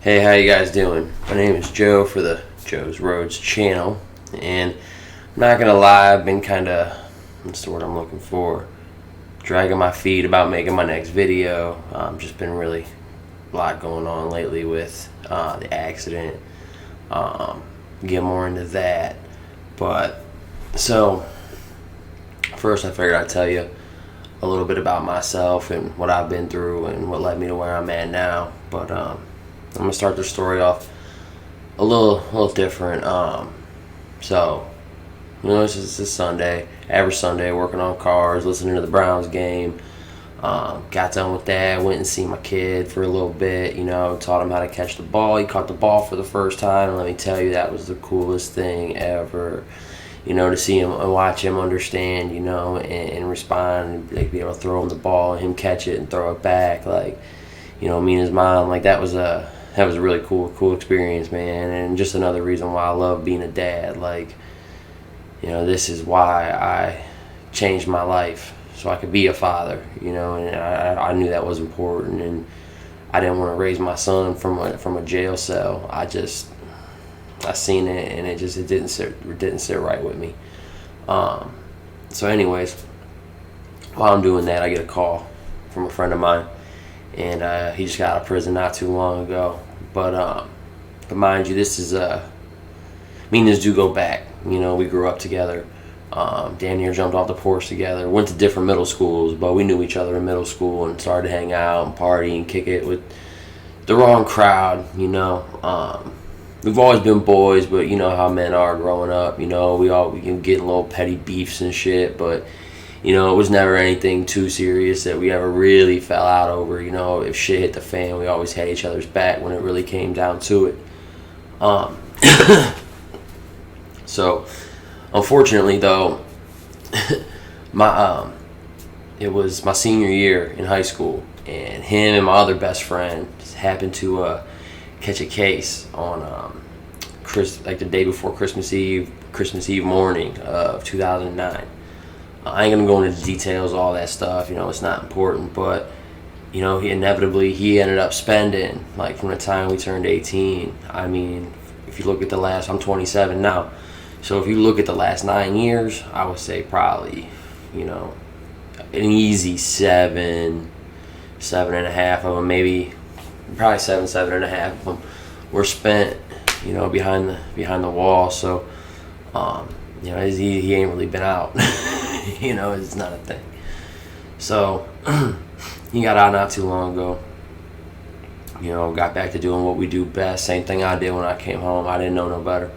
Hey, how you guys doing? My name is Joe for the Joe's Roads channel, and I'm not gonna lie, I've been what's the word I'm looking for, dragging my feet about making my next video. Just been really a lot going on lately with the accident. Get more into that, but so first I figured I'd tell you a little bit about myself and what I've been through and what led me to where I'm at now. But I'm gonna start the story off a little different. This is Sunday, every Sunday, working on cars, listening to the Browns game. Got done with that, went and see my kid for a little bit. Taught him how to catch the ball. He caught the ball for the first time, and let me tell you, that was the coolest thing ever. To see him and watch him understand, and respond, and be able to throw him the ball and him catch it and throw it back, me and his mom, that was a really cool experience, man. And just another reason why I love being a dad. This is why I changed my life so I could be a father. And I knew that was important, and I didn't want to raise my son from a jail cell. I seen it, and it didn't sit right with me. So anyways, while I'm doing that, I get a call from a friend of mine, and he just got out of prison not too long ago. But mind you, this is me and this dude go back. We grew up together. Damn near jumped off the porch together. Went to different middle schools, but we knew each other in middle school and started to hang out and party and kick it with the wrong crowd. We've always been boys, but you know how men are growing up. We can get little petty beefs and shit, but it was never anything too serious that we ever really fell out over. If shit hit the fan, we always had each other's back when it really came down to it. So, unfortunately, though, it was my senior year in high school, and him and my other best friend just happened to catch a case on the day before Christmas Eve morning of 2009. I ain't gonna go into the details, all that stuff. It's not important, but he ended up spending, from the time we turned 18. I mean, if you look at I'm 27 now, so if you look at the last 9 years, I would say probably, an easy seven and a half of them, maybe probably seven and a half of them were spent, behind the wall. So, he ain't really been out. It's not a thing. So, he got out not too long ago. Got back to doing what we do best. Same thing I did when I came home. I didn't know no better.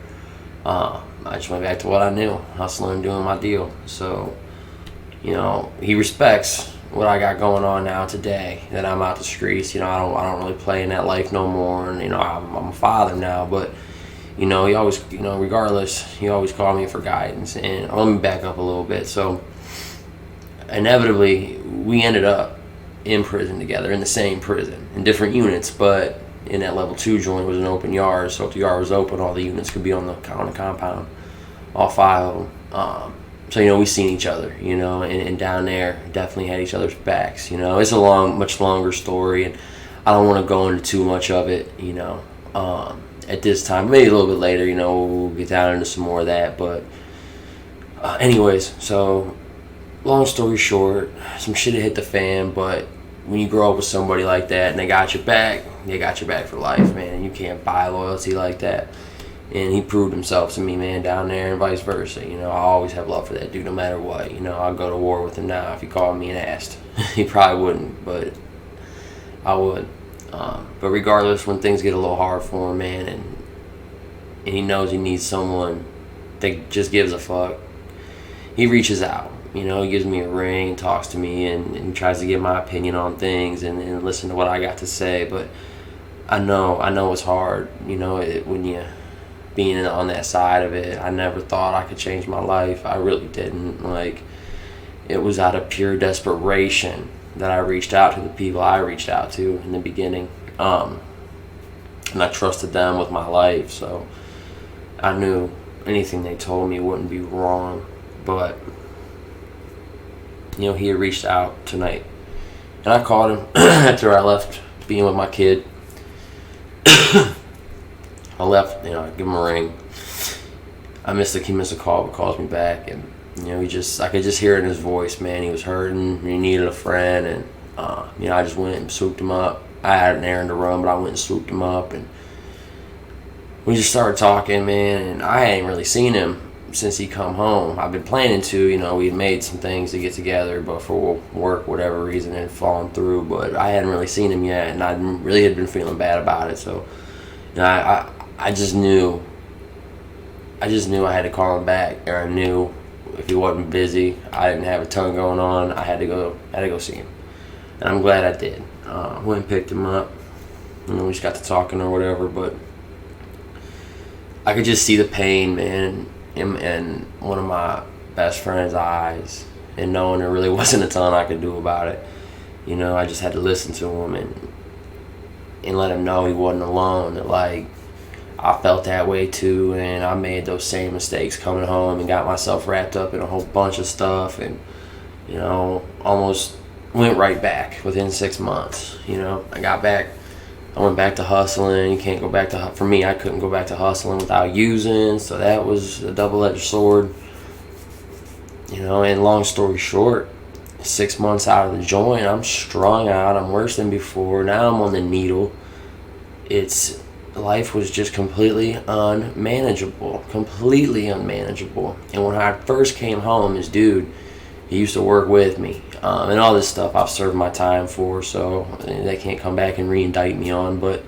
I just went back to what I knew, hustling, doing my deal. So, he respects what I got going on now today, that I'm out the streets. I don't really play in that life no more, and I'm a father now. But he always, regardless, he always called me for guidance. And let me back up a little bit. So inevitably, we ended up in prison together, in the same prison, in different units, but in that level 2 joint was an open yard. So if the yard was open, all the units could be on the compound, all 5 of them. So, we seen each other, and down there definitely had each other's backs. It's a much longer story, and I don't want to go into too much of it, at this time. Maybe a little bit later, we'll get down into some more of that. But anyways, so long story short, some shit hit the fan, but when you grow up with somebody like that and they got your back for life, man. You can't buy loyalty like that. And he proved himself to me, man, down there, and vice versa. I always have love for that dude no matter what. I'll go to war with him now if he called me and asked. He probably wouldn't, but I would. But regardless, when things get a little hard for him, man, and he knows he needs someone that just gives a fuck, he reaches out. He gives me a ring, talks to me, and tries to get my opinion on things and listen to what I got to say. But I know it's hard, when you being on that side of it. I never thought I could change my life. I really didn't. It was out of pure desperation that I reached out to the people I reached out to in the beginning. And I trusted them with my life, so I knew anything they told me wouldn't be wrong. But he had reached out tonight, and I called him after I left being with my kid. I left, I give him a ring. He missed a call, but calls me back, and I could just hear it in his voice, man. He was hurting, he needed a friend, and I just went and swooped him up. I had an errand to run, but I went and swooped him up, and we just started talking, man. And I hadn't really seen him since he come home. I've been planning to, we had made some things to get together, but for work, whatever reason, it had fallen through. But I hadn't really seen him yet, and I really had been feeling bad about it. So, I just knew I had to call him back, or I knew if he wasn't busy, I didn't have a ton going on, I had to go see him, and I'm glad I did. Went and picked him up. We just got to talking or whatever, but I could just see the pain, man, in one of my best friend's eyes, and knowing there really wasn't a ton I could do about it. I just had to listen to him and let him know he wasn't alone. That, like, I felt that way too, and I made those same mistakes coming home and got myself wrapped up in a whole bunch of stuff, and almost went right back within 6 months. I got back. I went back to hustling. You can't go back to, for me, I couldn't go back to hustling without using, so that was a double-edged sword. And long story short, 6 months out of the joint, I'm strung out. I'm worse than before. Now I'm on the needle. Life was just completely unmanageable. And when I first came home, this dude, he used to work with me. And all this stuff I've served my time for, so they can't come back and re-indict me on. But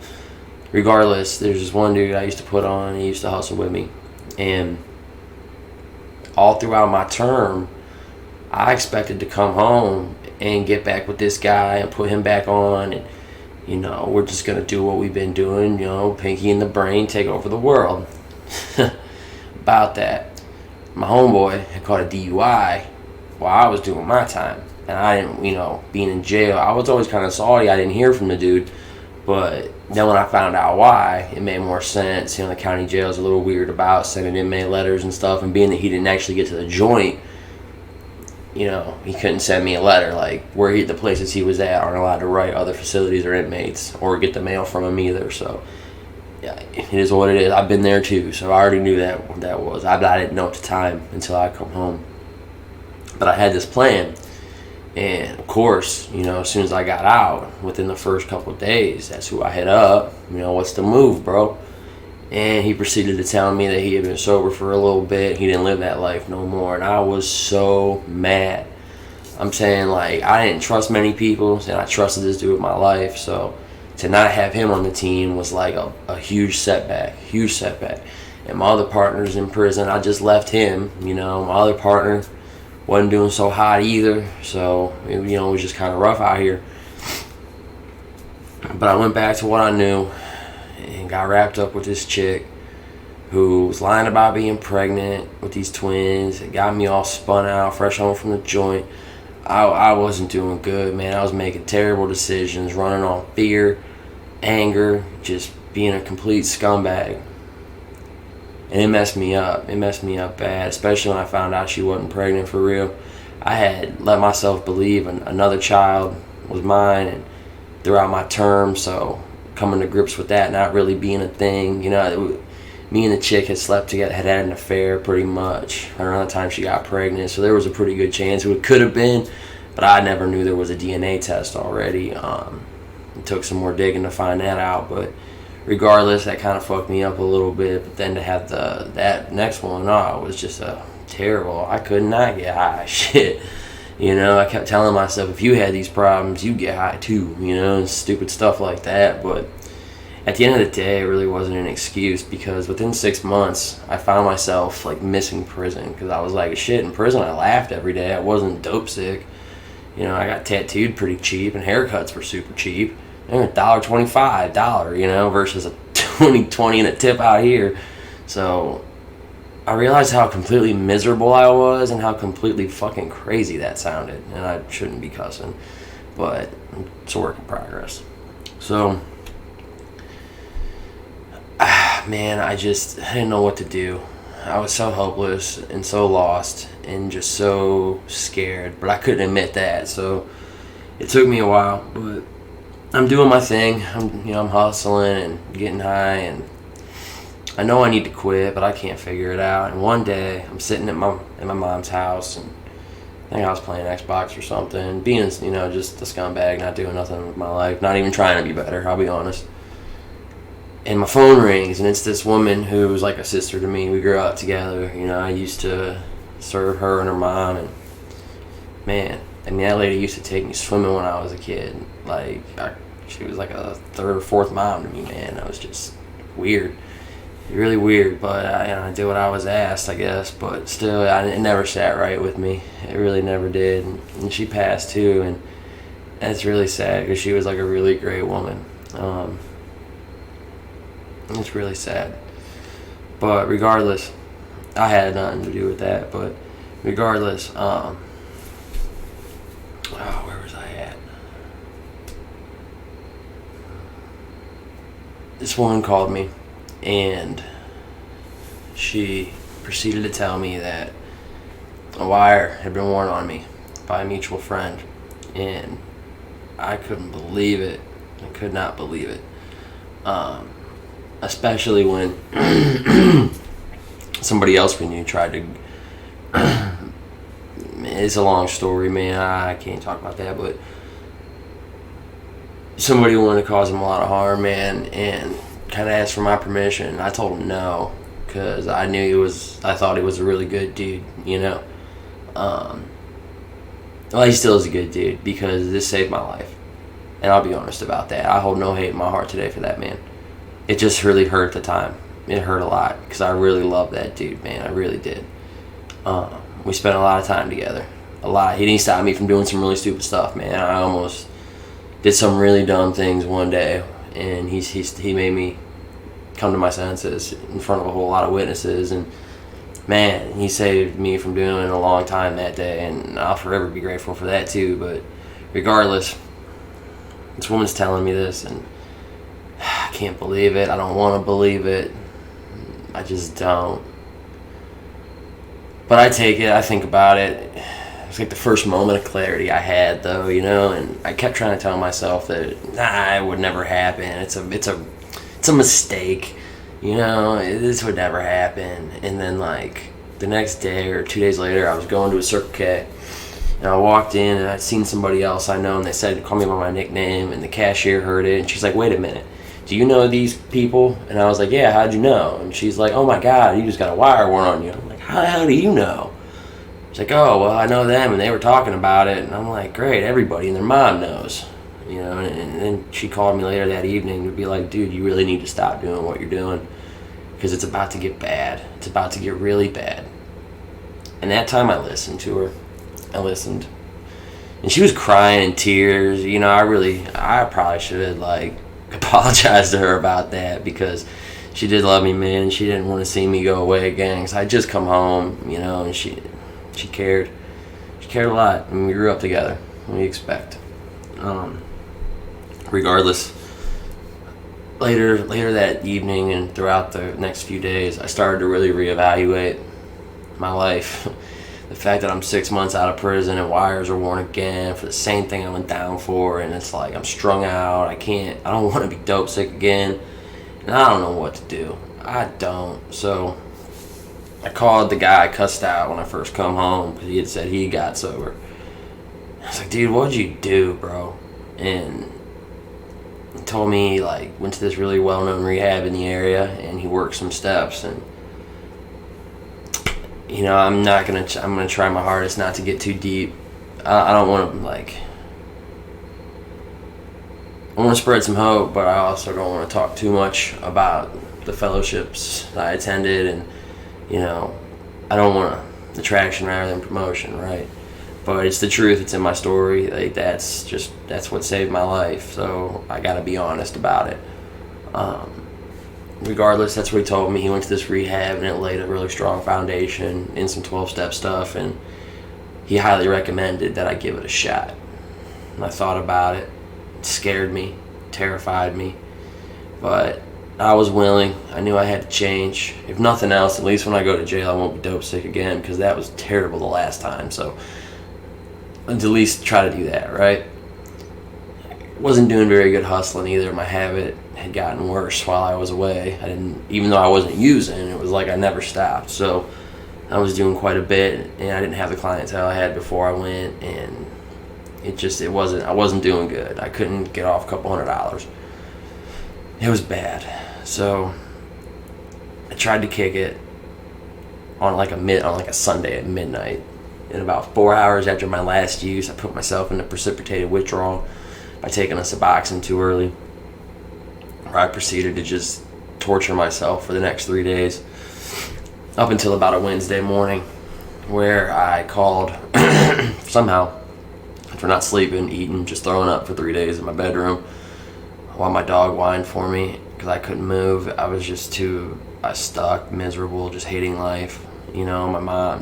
regardless, there's this one dude I used to put on, he used to hustle with me. And all throughout my term, I expected to come home and get back with this guy and put him back on, and we're just going to do what we've been doing, pinky in the brain, take over the world. About that, my homeboy had caught a DUI while I was doing my time. And I didn't, being in jail, I was always kind of salty. I didn't hear from the dude. But then when I found out why, it made more sense. The county jail is a little weird about sending inmate letters and stuff. And being that he didn't actually get to the joint, he couldn't send me a letter. Like, the places he was at aren't allowed to write other facilities or inmates or get the mail from him either. So, yeah, it is what it is. I've been there too, so I already knew that was. I didn't know at the time until I come home. But I had this plan. And, of course, as soon as I got out, within the first couple of days, that's who I hit up. What's the move, bro? And he proceeded to tell me that he had been sober for a little bit. He didn't live that life no more. And I was so mad. I'm saying, like, I didn't trust many people, and I trusted this dude with my life. So to not have him on the team was like a huge setback. And my other partner's in prison. I just left him. My other partner wasn't doing so hot either. So, it was just kind of rough out here. But I went back to what I knew and got wrapped up with this chick who was lying about being pregnant with these twins. It got me all spun out, fresh home from the joint. I wasn't doing good, man. I was making terrible decisions, running on fear, anger, just being a complete scumbag. And it messed me up. It messed me up bad, especially when I found out she wasn't pregnant for real. I had let myself believe another child was mine and throughout my term, so coming to grips with that not really being a thing. Me and the chick had slept together, had an affair pretty much around the time she got pregnant, so there was a pretty good chance it could have been, but I never knew there was a DNA test already. It took some more digging to find that out, but regardless, that kind of fucked me up a little bit. But then to have that next one, it was just terrible. I could not get high. Shit. I kept telling myself, if you had these problems, you get high too, and stupid stuff like that. But at the end of the day, it really wasn't an excuse, because within 6 months, I found myself, like, missing prison. Because I was like, shit, in prison, I laughed every day. I wasn't dope sick. I got tattooed pretty cheap, and haircuts were super cheap. They were $1.25, versus a $20 and a tip out here. So I realized how completely miserable I was and how completely fucking crazy that sounded. And I shouldn't be cussing, but it's a work in progress. So, man, I didn't know what to do. I was so hopeless and so lost and just so scared, but I couldn't admit that. So it took me a while, but I'm doing my thing. I'm hustling and getting high, and I know I need to quit, but I can't figure it out. And one day, I'm sitting at my mom's house, and I think I was playing Xbox or something, being just a scumbag, not doing nothing with my life, not even trying to be better. I'll be honest. And my phone rings, and it's this woman who was like a sister to me. We grew up together. I used to serve her and her mom, and man, that lady used to take me swimming when I was a kid. She was like a third or fourth mom to me, man. That was just weird, really weird. But I did what I was asked, I guess. But still, it never sat right with me. It really never did. And she passed too, and it's really sad because she was like a really great woman. It's really sad. But regardless, I had nothing to do with that. But regardless, where was I at? This woman called me, and she proceeded to tell me that a wire had been worn on me by a mutual friend, and I couldn't believe it. I could not believe it. Especially when somebody else we knew tried to. It's a long story, man. I can't talk about that, but somebody wanted to cause him a lot of harm, man, and kind of asked for my permission. I told him no, because I thought he was a really good dude, Well, he still is a good dude, because this saved my life. And I'll be honest about that. I hold no hate in my heart today for that man. It just really hurt at the time. It hurt a lot, because I really loved that dude, man. I really did. We spent a lot of time together. A lot. He didn't stop me from doing some really stupid stuff, man. I almost did some really dumb things one day, and he made me come to my senses in front of a whole lot of witnesses, and man, he saved me from doing it a long time that day, and I'll forever be grateful for that too. But regardless, this woman's telling me this, and I can't believe it. I don't want to believe it. I just don't. But I take it. I think about it. It's like the first moment of clarity I had, though, and I kept trying to tell myself that it would never happen. It's a mistake, This would never happen. And then the next day or 2 days later, I was going to a Circle K, and I walked in, and I'd seen somebody else I know, and they said, call me by my nickname, and the cashier heard it, and she's like, wait a minute, do you know these people? And I was like, yeah, how'd you know? And she's like, oh my God, you just got a wire worn on you. I'm like, how the hell do you know? She's like, oh, well, I know them, and they were talking about it. And I'm like, great, everybody and their mom knows. And then she called me later that evening to be like, dude, you really need to stop doing what you're doing, because it's about to get bad. It's about to get really bad. And that time I listened to her. I listened. And she was crying in tears. I probably should have, apologized to her about that, because she did love me, man. She didn't want to see me go away again, because I just come home, and she cared. She cared a lot. We grew up together. What do you expect? Regardless, later that evening and throughout the next few days, I started to really reevaluate my life. The fact that I'm 6 months out of prison and wires are worn again for the same thing I went down for, and it's like I'm strung out. I don't want to be dope sick again, and I don't know what to do. I don't. So I called the guy I cussed out when I first come home, because he had said he got sober. I was like, dude, what'd you do, bro? And he told me he went to this really well-known rehab in the area, and he worked some steps, and I'm gonna try my hardest not to get too deep. I don't want to I want to spread some hope, but I also don't want to talk too much about the fellowships that I attended, and I don't want attraction rather than promotion, right? But it's the truth. It's in my story. That's what saved my life. So I gotta be honest about it. Regardless, that's what he told me. He went to this rehab, and it laid a really strong foundation in some 12-step stuff, and he highly recommended that I give it a shot. And I thought about it. It scared me, terrified me, but I was willing. I knew I had to change. If nothing else, at least when I go to jail, I won't be dope sick again, because that was terrible the last time. So I'd at least try to do that, right? wasn't doing very good hustling either. My habit had gotten worse while I was away. Even though I wasn't using, it was like I never stopped. So I was doing quite a bit, and I didn't have the clientele I had before I went, and I wasn't doing good. I couldn't get off a couple $100. It was bad. So I tried to kick it on like a Sunday at midnight. And about 4 hours after my last use, I put myself into precipitated withdrawal by taking a Suboxone too early, where I proceeded to just torture myself for the next 3 days, up until about a Wednesday morning, where I called somehow, after not sleeping, eating, just throwing up for 3 days in my bedroom while my dog whined for me because I couldn't move. I was stuck, miserable, just hating life. You know,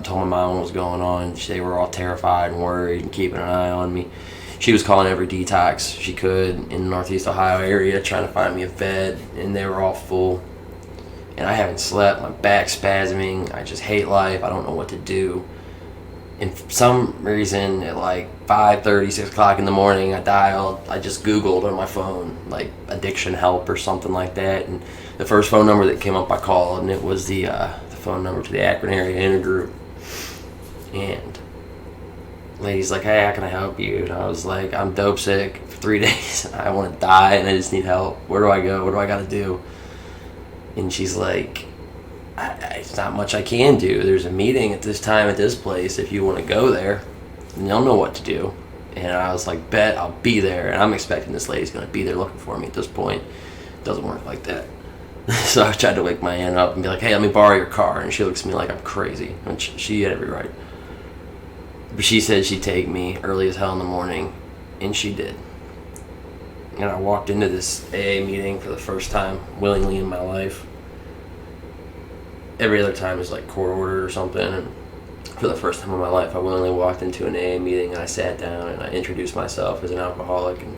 told my mom what was going on. They were all terrified and worried and keeping an eye on me. She was calling every detox she could in the Northeast Ohio area, trying to find me a vet, and they were all full. And I haven't slept. My back's spasming. I just hate life. I don't know what to do. And for some reason, at like 5:30, 6 o'clock in the morning, I just Googled on my phone, like addiction help or something like that. And the first phone number that came up, I called, and it was the phone number to the Akron area intergroup. And the lady's like, "Hey, how can I help you?" And I was like, "I'm dope sick for 3 days. I want to die, and I just need help. Where do I go? What do I got to do?" And she's like, "It's not much I can do. There's a meeting at this time at this place. If you want to go there, and you'll know what to do." And I was like, "Bet, I'll be there." And I'm expecting this lady's going to be there looking for me at this point. It doesn't work like that. So I tried to wake my aunt up and be like, "Hey, let me borrow your car." And she looks at me like I'm crazy. And she had every right. But she said she'd take me early as hell in the morning. And she did. And I walked into this AA meeting for the first time willingly in my life. Every other time is like court ordered or something. And for the first time in my life, I willingly walked into an AA meeting and I sat down and I introduced myself as an alcoholic. And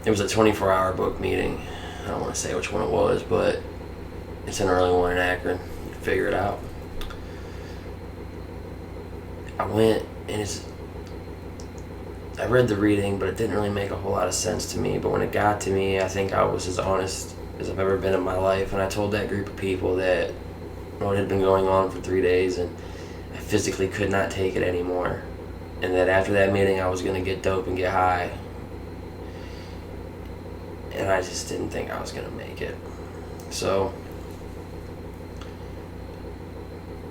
it was a 24-hour book meeting. I don't want to say which one it was, but it's an early one in Akron. You can figure it out. I went and I read the reading, but it didn't really make a whole lot of sense to me. But when it got to me, I think I was as honest as I've ever been in my life. And I told that group of people that what had been going on for 3 days, and I physically could not take it anymore. And that after that meeting, I was going to get dope and get high. And I just didn't think I was going to make it. So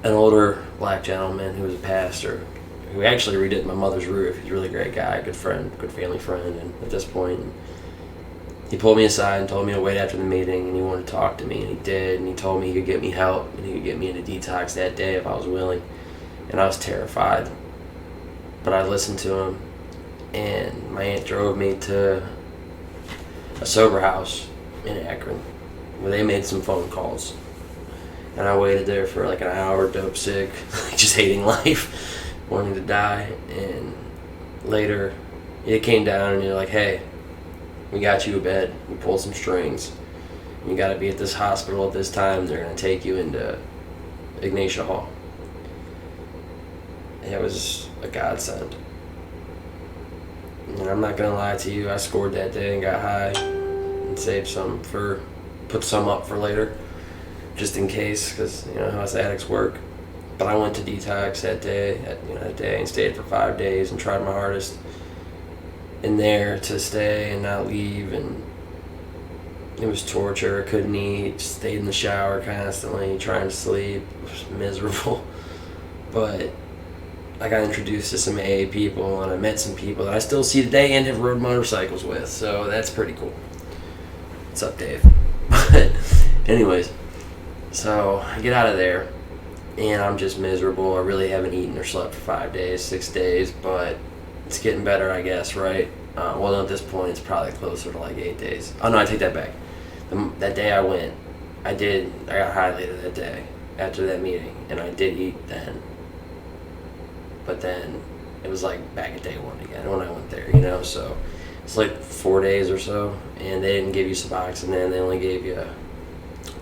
an older black gentleman who was a pastor, who actually redid my mother's roof, he's a really great guy, good friend, good family friend, and at this point, he pulled me aside and told me to wait after the meeting, and he wanted to talk to me, and he did, and he told me he could get me help, and he could get me into detox that day if I was willing, and I was terrified, but I listened to him, and my aunt drove me to a sober house in Akron, where they made some phone calls. And I waited there for like an hour, dope sick, just hating life, wanting to die. And later, it came down and you're like, "Hey, we got you a bed. We pulled some strings. You got to be at this hospital at this time. They're going to take you into Ignatia Hall." It was a godsend. And I'm not going to lie to you, I scored that day and got high and saved some put some up for later, just in case, because you know how us addicts work. But I went to detox that day, and stayed for 5 days and tried my hardest in there to stay and not leave, and it was torture. I couldn't eat, stayed in the shower constantly, trying to sleep. It was miserable. But I got introduced to some AA people, and I met some people that I still see today and have rode motorcycles with, so that's pretty cool. What's up, Dave? But anyways, so I get out of there, and I'm just miserable. I really haven't eaten or slept for 5 days, 6 days, but it's getting better, I guess, right? Well, at this point, it's probably closer to like 8 days. Oh, no, I take that back. That day I went, I got high later that day after that meeting, and I did eat then. But then it was like back at day one again when I went there, you know, so it's like 4 days or so, and they didn't give you Suboxone then, they only gave you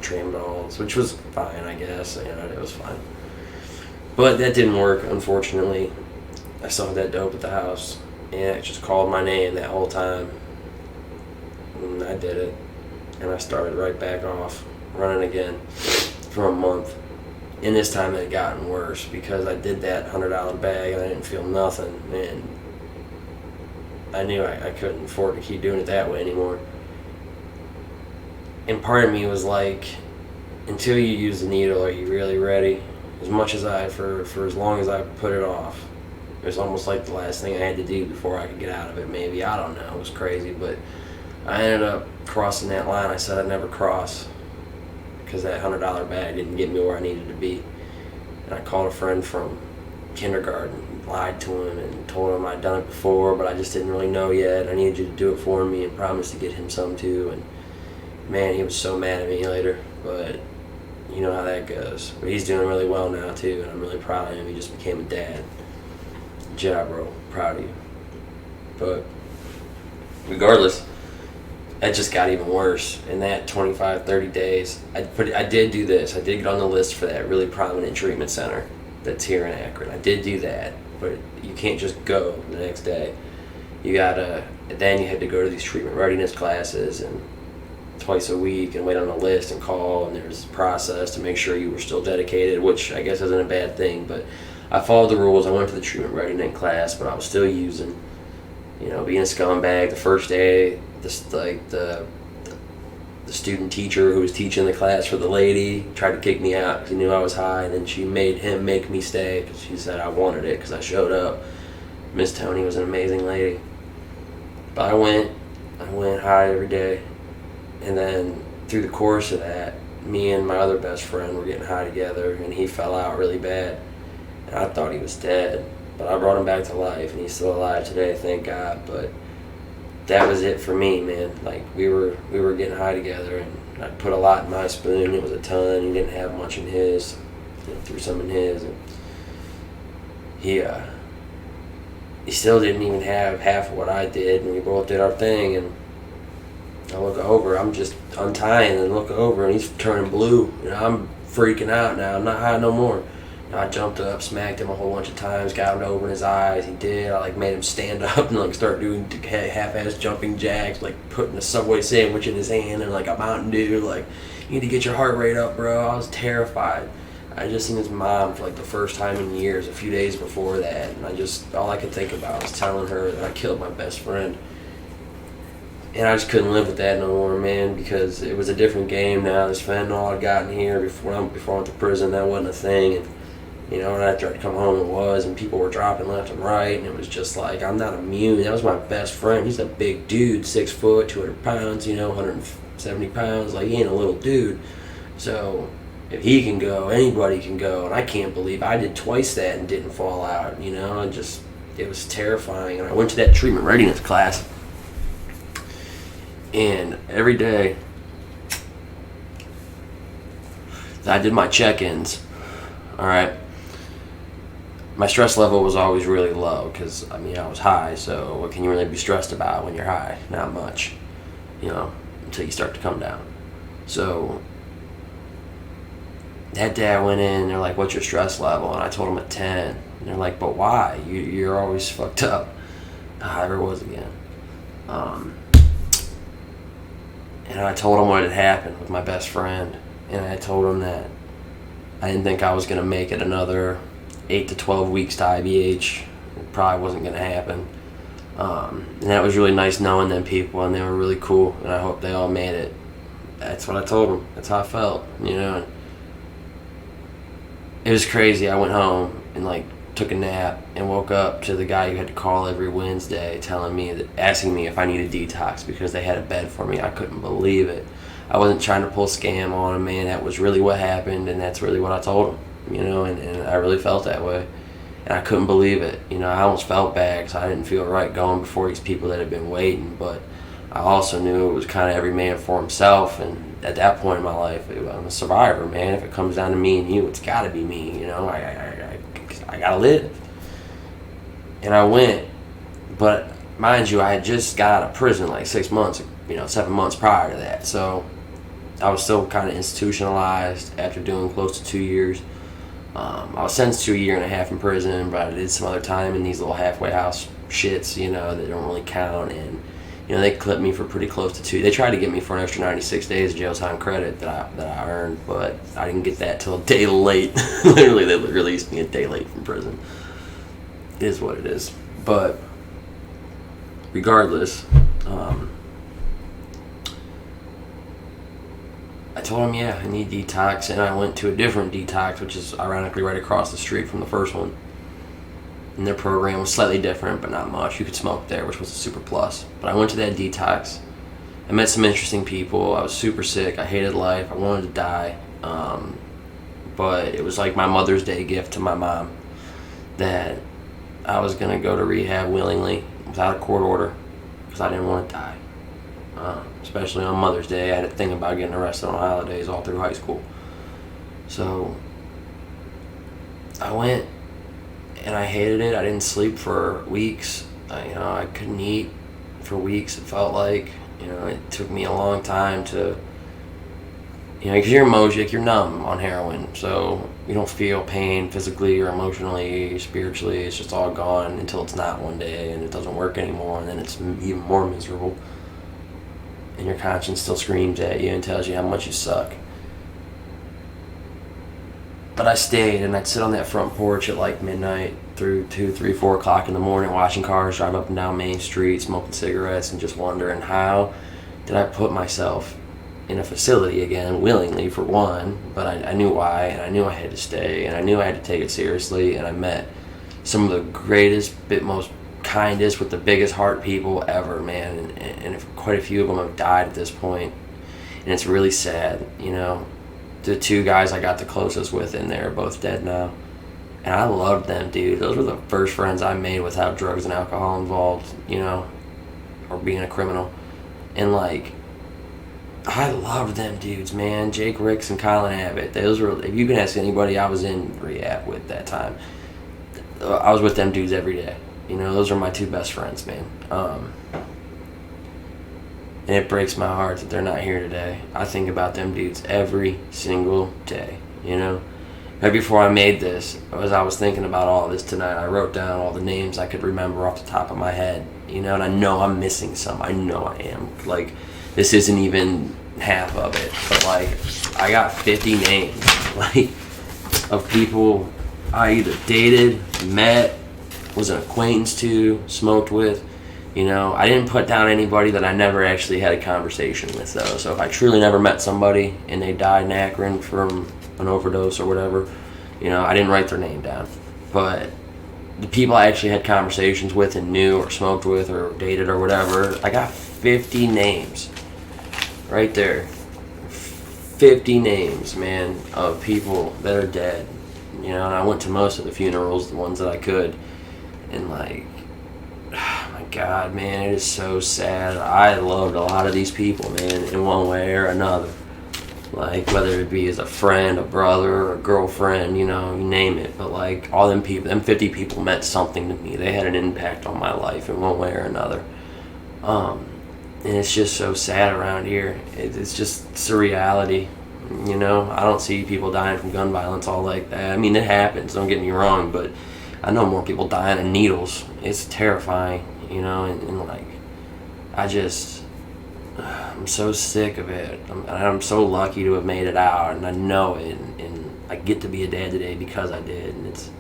Tramadol, which was fine, I guess, you know, it was fine. But that didn't work, unfortunately. I still had that dope at the house, and it just called my name that whole time. And I did it, and I started right back off running again for a month. And this time it had gotten worse because I did that $100 bag and I didn't feel nothing. And I knew I couldn't afford to keep doing it that way anymore. And part of me was like, until you use the needle, are you really ready? As much as for as long as I put it off, it was almost like the last thing I had to do before I could get out of it. Maybe, I don't know. It was crazy, but I ended up crossing that line I said I'd never cross because that $100 bag didn't get me where I needed to be. And I called a friend from kindergarten, lied to him, and told him I'd done it before, but I just didn't really know yet. I needed you to do it for me, and promised to get him some too. And man, he was so mad at me later, but you know how that goes. But he's doing really well now too, and I'm really proud of him. He just became a dad. Good job, bro. Proud of you. But regardless, that just got even worse. In that 25, 30 days, I did do this. I did get on the list for that really prominent treatment center that's here in Akron. I did do that, but you can't just go the next day. Then you had to go to these treatment readiness classes and twice a week and wait on a list and call, and there's a process to make sure you were still dedicated, which I guess isn't a bad thing, but I followed the rules. I went to the treatment readiness class, but I was still using, being a scumbag. The first day, the student teacher who was teaching the class for the lady tried to kick me out because he knew I was high, and then she made him make me stay because she said I wanted it because I showed up. Miss Tony was an amazing lady. But I went high every day, and then through the course of that, me and my other best friend were getting high together, and he fell out really bad, and I thought he was dead, but I brought him back to life, and he's still alive today, thank God. But that was it for me, man. Like, we were getting high together, and I put a lot in my spoon. It was a ton. He didn't have much in his. Threw some in his, and he still didn't even have half of what I did, and we both did our thing. And I look over, I'm just untying, and look over, and he's turning blue. I'm freaking out now. I'm not high no more. I jumped up, smacked him a whole bunch of times, got him to open his eyes. He did. I made him stand up and start doing half-ass jumping jacks, putting a Subway sandwich in his hand and a Mountain Dew. You need to get your heart rate up, bro. I was terrified. I just seen his mom for the first time in years, a few days before that, and all I could think about was telling her that I killed my best friend. And I just couldn't live with that no more, man, because it was a different game now. This fentanyl I'd gotten here before I went to prison, that wasn't a thing. And and after I'd come home, it was, and people were dropping left and right, and it was just I'm not immune. That was my best friend. He's a big dude, 6 foot, 200 pounds, 170 pounds. He ain't a little dude. So if he can go, anybody can go, and I can't believe I did twice that and didn't fall out. It was terrifying. And I went to that treatment readiness class, and every day I did my check-ins. All right. My stress level was always really low because, I was high, so what can you really be stressed about when you're high? Not much, until you start to come down. So that day I went in, they're like, what's your stress level? And I told them a 10. And they're like, but why? You're always fucked up. I never was again. And I told them what had happened with my best friend, and I told them that I didn't think I was going to make it another 8 to 12 weeks to IBH. It probably wasn't going to happen. And that was really nice knowing them people, and they were really cool, and I hope they all made it. That's what I told them. That's how I felt, It was crazy. I went home and took a nap and woke up to the guy who had to call every Wednesday asking me if I needed detox because they had a bed for me. I couldn't believe it. I wasn't trying to pull a scam on him, man. That was really what happened, and that's really what I told him, and I really felt that way. And I couldn't believe it. I almost felt bad because I didn't feel right going before these people that had been waiting, but I also knew it was kind of every man for himself, and at that point in my life, I'm a survivor, man. If it comes down to me and you, it's got to be me, I got to live. And I went, but mind you, I had just got out of prison 6 months, 7 months prior to that, so I was still kind of institutionalized after doing close to 2 years. I was sentenced to 1.5 years in prison, but I did some other time in these little halfway house shits, that don't really count. And they clipped me for pretty close to 2. They tried to get me for an extra 96 days of jail time credit that I earned, but I didn't get that till a day late. Literally, they released me a day late from prison. It is what it is. But regardless, I told him, I need detox, and I went to a different detox, which is ironically right across the street from the first one. And their program was slightly different, but not much. You could smoke there, which was a super plus. But I went to that detox. I met some interesting people. I was super sick. I hated life. I wanted to die. But it was like my Mother's Day gift to my mom that I was going to go to rehab willingly without a court order because I didn't want to die. Especially on Mother's Day. I had a thing about getting arrested on holidays all through high school. So I went, and I hated it. I didn't sleep for weeks. I couldn't eat for weeks. It felt like, it took me a long time to, because you're emojic, you're numb on heroin. So you don't feel pain physically or emotionally, spiritually. It's just all gone until it's not one day and it doesn't work anymore. And then it's even more miserable. And your conscience still screams at you and tells you how much you suck. But I stayed, and I'd sit on that front porch at like midnight through 2, 3, 4 o'clock in the morning, watching cars drive up and down Main Street, smoking cigarettes, and just wondering how did I put myself in a facility again, willingly for one, but I knew why, and I knew I had to stay, and I knew I had to take it seriously, and I met some of the greatest, most kindest, with the biggest heart people ever, man, and quite a few of them have died at this point, and it's really sad, The 2 guys I got the closest with in there are both dead now. And I loved them, dude. Those were the first friends I made without drugs and alcohol involved, or being a criminal. And, I loved them dudes, man. Jake Ricks and Colin Abbott. Those were, if you can ask anybody I was in rehab with that time, I was with them dudes every day. Those are my 2 best friends, man. And it breaks my heart that they're not here today. I think about them dudes every single day, Right before I made this, as I was thinking about all of this tonight, I wrote down all the names I could remember off the top of my head, and I know I'm missing some. I know I am. This isn't even half of it, but, I got 50 names, of people I either dated, met, was an acquaintance to, smoked with. I didn't put down anybody that I never actually had a conversation with, though. So if I truly never met somebody and they died in Akron from an overdose or whatever, I didn't write their name down. But the people I actually had conversations with and knew or smoked with or dated or whatever, I got 50 names right there. 50 names, man, of people that are dead. And I went to most of the funerals, the ones that I could. And, God, man, it is so sad. I loved a lot of these people, man, in one way or another. Whether it be as a friend, a brother, or a girlfriend, you name it. But, all them people, them 50 people meant something to me. They had an impact on my life in one way or another. And it's just so sad around here. It's just surreality, I don't see people dying from gun violence all like that. I mean, it happens, don't get me wrong, but I know more people dying of needles. It's terrifying. And I'm so sick of it. I'm so lucky to have made it out, and I know it, and I get to be a dad today because I did, and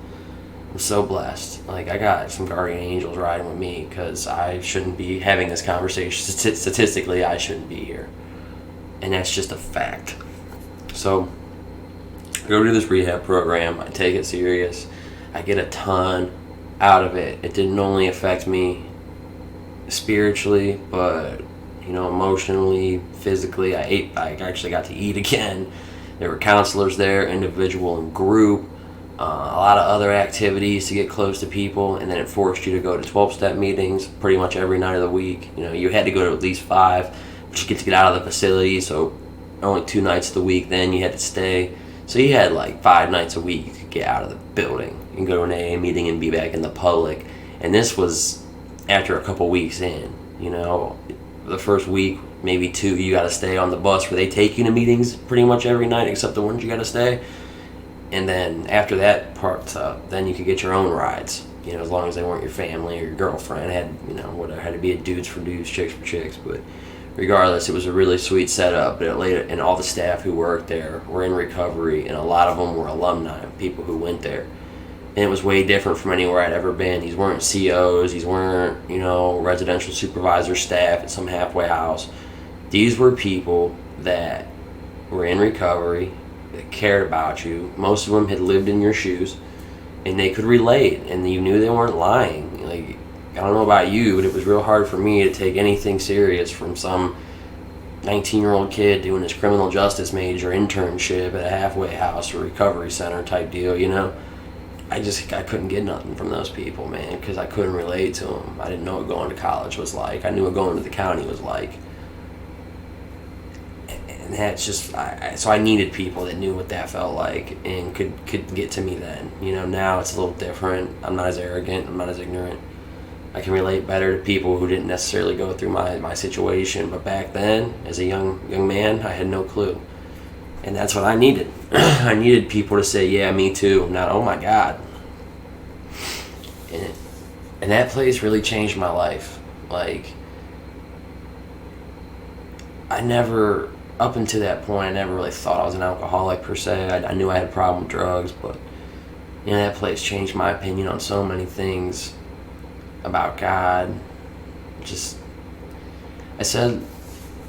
I'm so blessed. I got some guardian angels riding with me because I shouldn't be having this conversation. Statistically, I shouldn't be here, and that's just a fact. So I go to this rehab program. I take it serious. I get a ton out of it. It didn't only affect me spiritually, but emotionally, physically. I actually got to eat again. There were counselors there, individual and group, a lot of other activities to get close to people, and then it forced you to go to 12-step meetings pretty much every night of the week. You had to go to at least 5, but you get to get out of the facility, so only 2 nights of the week then you had to stay. So you had 5 nights a week you could get out of the building and go to an AA meeting and be back in the public. And this was after a couple weeks in, the first week, maybe 2, you got to stay on the bus where they take you to meetings pretty much every night except the ones you got to stay. And then after that part's up, then you could get your own rides. as long as they weren't your family or your girlfriend. It had, whatever, had to be a dudes for dudes, chicks for chicks. But regardless, it was a really sweet setup. But and all the staff who worked there were in recovery, and a lot of them were alumni, people who went there. And it was way different from anywhere I'd ever been. These weren't COs, these weren't, residential supervisor staff at some halfway house. These were people that were in recovery, that cared about you. Most of them had lived in your shoes, and they could relate, and you knew they weren't lying. Like, I don't know about you, but it was real hard for me to take anything serious from some 19-year-old kid doing his criminal justice major internship at a halfway house or recovery center type deal, I couldn't get nothing from those people, man, because I couldn't relate to them. I didn't know what going to college was like. I knew what going to the county was like. And that's just, so I needed people that knew what that felt like and could get to me then. Now it's a little different. I'm not as arrogant. I'm not as ignorant. I can relate better to people who didn't necessarily go through my situation. But back then, as a young man, I had no clue. And that's what I needed. I needed people to say, yeah, me too. Not, oh my God. And that place really changed my life. Like, up until that point, I never really thought I was an alcoholic per se. I knew I had a problem with drugs, but that place changed my opinion on so many things about God. I said,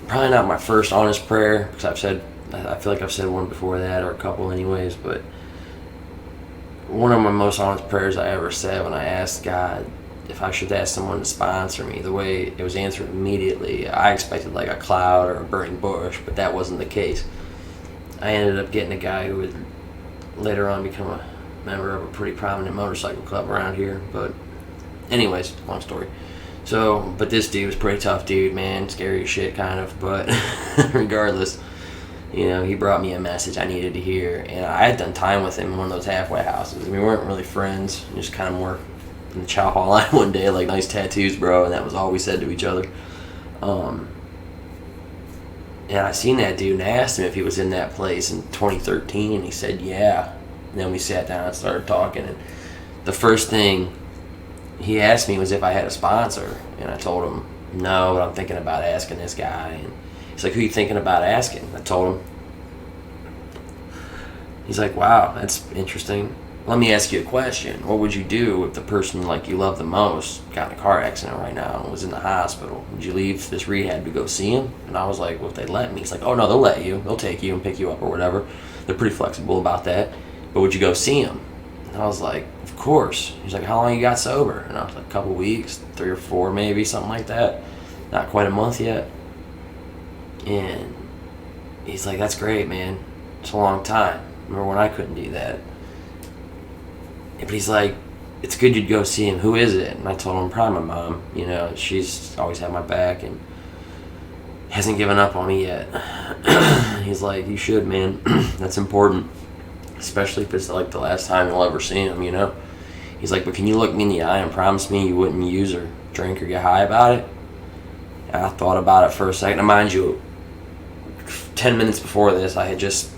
probably not my first honest prayer, because I feel like I've said one before that, or a couple anyways, but one of my most honest prayers I ever said when I asked God if I should ask someone to sponsor me, the way it was answered immediately, I expected like a cloud or a burning bush, but that wasn't the case. I ended up getting a guy who would later on become a member of a pretty prominent motorcycle club around here. But anyways, long story. So, but this dude was a pretty tough dude, man, scary as shit kind of, but regardless, he brought me a message I needed to hear, and I had done time with him in one of those halfway houses. We weren't really friends, just kind of more in the chow hall line one day, like, nice tattoos, bro, and that was all we said to each other. And I seen that dude and asked him if he was in that place in 2013, and he said, yeah. And then we sat down and started talking, and the first thing he asked me was if I had a sponsor, and I told him, no, but I'm thinking about asking this guy, and he's like, who are you thinking about asking? I told him. He's like, wow, that's interesting. Let me ask you a question. What would you do if the person you love the most got in a car accident right now and was in the hospital? Would you leave this rehab to go see him? And I was like, well, if they let me. He's like, oh no, they'll let you. They'll take you and pick you up or whatever. They're pretty flexible about that. But would you go see him? And I was like, of course. He's like, how long you got sober? And I was like, a couple weeks, 3 or 4 maybe, something like that. Not quite a month yet. And he's like, that's great, man. It's a long time. Remember when I couldn't do that? But he's like, it's good you'd go see him. Who is it? And I told him, probably my mom. She's always had my back and hasn't given up on me yet. He's like, you should, man. That's important. Especially if it's like the last time you'll ever see him, He's like, but can you look me in the eye and promise me you wouldn't use or drink or get high about it? And I thought about it for a second. And mind you, 10 minutes before this, I had just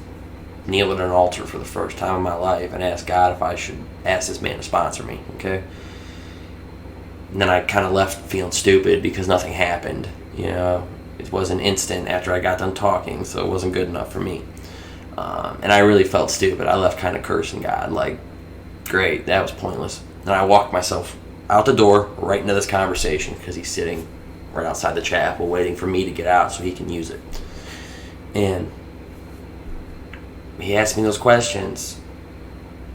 kneeled at an altar for the first time in my life and asked God if I should ask this man to sponsor me, okay? And then I kind of left feeling stupid because nothing happened, It wasn't instant after I got done talking, so it wasn't good enough for me. And I really felt stupid. I left kind of cursing God, like, great, that was pointless. And I walked myself out the door right into this conversation because he's sitting right outside the chapel waiting for me to get out so he can use it. And he asked me those questions,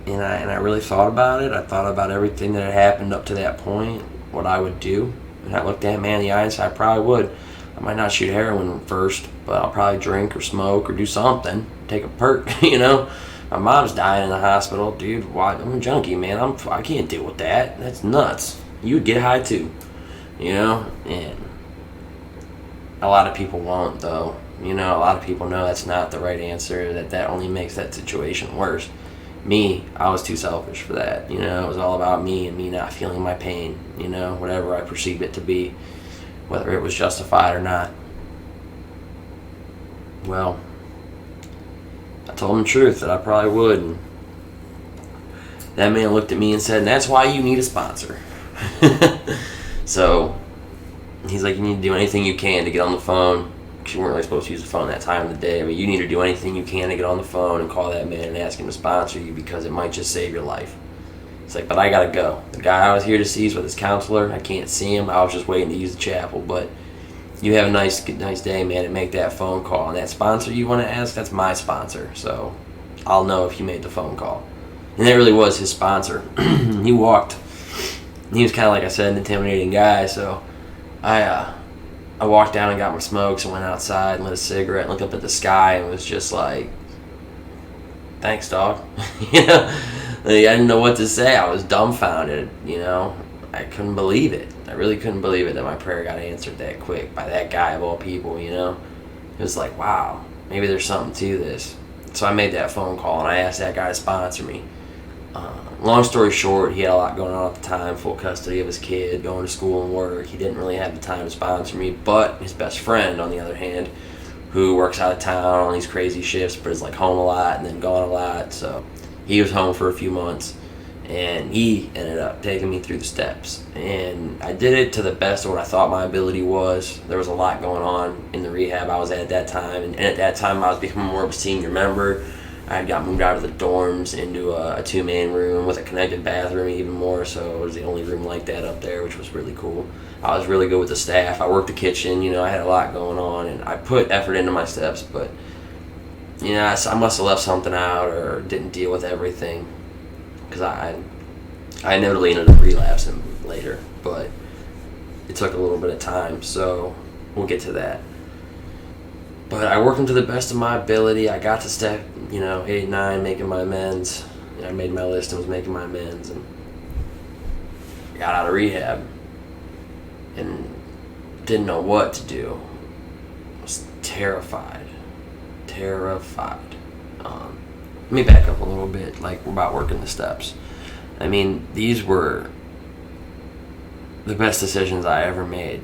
and I really thought about it. I thought about everything that had happened up to that point, what I would do. And I looked that man in the eye and said, I probably would. I might not shoot heroin first, but I'll probably drink or smoke or do something. Take a perk, My mom's dying in the hospital. Dude, why? I'm a junkie, man. I can't deal with that. That's nuts. You would get high too, And a lot of people won't, though. A lot of people know that's not the right answer, that only makes that situation worse. Me, I was too selfish for that, It was all about me and me not feeling my pain, whatever I perceived it to be, whether it was justified or not. Well, I told him the truth that I probably would. And That man looked at me and said, and that's why you need a sponsor. So he's like, you need to do anything you can to get on the phone. Because you weren't really supposed to use the phone that time of the day, but you need to do anything you can to get on the phone and call that man and ask him to sponsor you, because it might just save your life. It's like, but I gotta go. The guy I was here to see is with his counselor. I can't see him. I was just waiting to use the chapel. But you have a nice day, man, and make that phone call. And that sponsor you want to ask, that's my sponsor. So I'll know if you made the phone call. And that really was his sponsor. He walked. He was kind of, like I said, an intimidating guy. So I walked down and got my smokes and went outside and lit a cigarette and looked up at the sky and was just like, thanks, dog. You know? Like, I didn't know what to say. I was dumbfounded, you know. I couldn't believe it. I really couldn't believe it that my prayer got answered that quick by that guy of all people, you know. It was like, wow, maybe there's something to this. So I made that phone call and I asked that guy to sponsor me. Long story short, he had a lot going on at the time, full custody of his kid, going to school and work. He didn't really have the time to sponsor me, but his best friend, on the other hand, who works out of town on these crazy shifts, but is like home a lot and then gone a lot, so he was home for a few months, and he ended up taking me through the steps. And I did it to the best of what I thought my ability was. There was a lot going on in the rehab I was at that time, and at that time I was becoming more of a senior member. I had got moved out of the dorms into a two-man room with a connected bathroom even more, so it was the only room like that up there, which was really cool. I was really good with the staff. I worked the kitchen, you know, I had a lot going on, and I put effort into my steps, but, you know, I must have left something out or didn't deal with everything, because I inevitably ended up relapsing later, but it took a little bit of time, so we'll get to that. But I worked them to the best of my ability. I got to step, 8, 9, making my amends. I made my list and was making my amends, and got out of rehab and didn't know what to do. I was terrified. Let me back up a little bit, like about working the steps. I mean, these were the best decisions I ever made.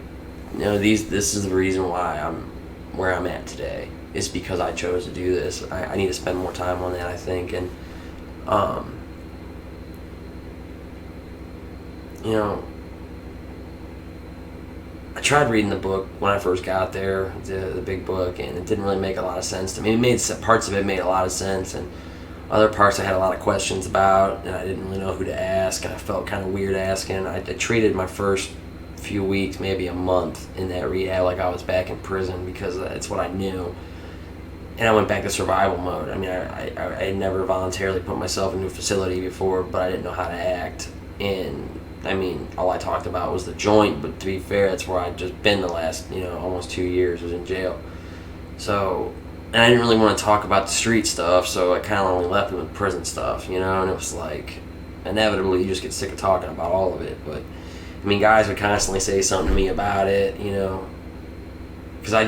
This is the reason why I'm where I'm at today, is because I chose to do this. I need to spend more time on that, I think. And I tried reading the book when I first got there, the big book, and it didn't really make a lot of sense to me. Parts of it made a lot of sense, and other parts I had a lot of questions about, and I didn't really know who to ask, and I felt kind of weird asking. I treated my first few weeks, maybe a month in that rehab like I was back in prison, because that's what I knew. And I went back to survival mode. I mean, I had never voluntarily put myself into a facility before, but I didn't know how to act. And I mean, all I talked about was the joint, but to be fair, that's where I'd just been the last, almost 2 years, was in jail. So, and I didn't really want to talk about the street stuff, so I kind of only left them with prison stuff, and it was like, inevitably you just get sick of talking about all of it. But I mean, guys would constantly say something to me about it, because I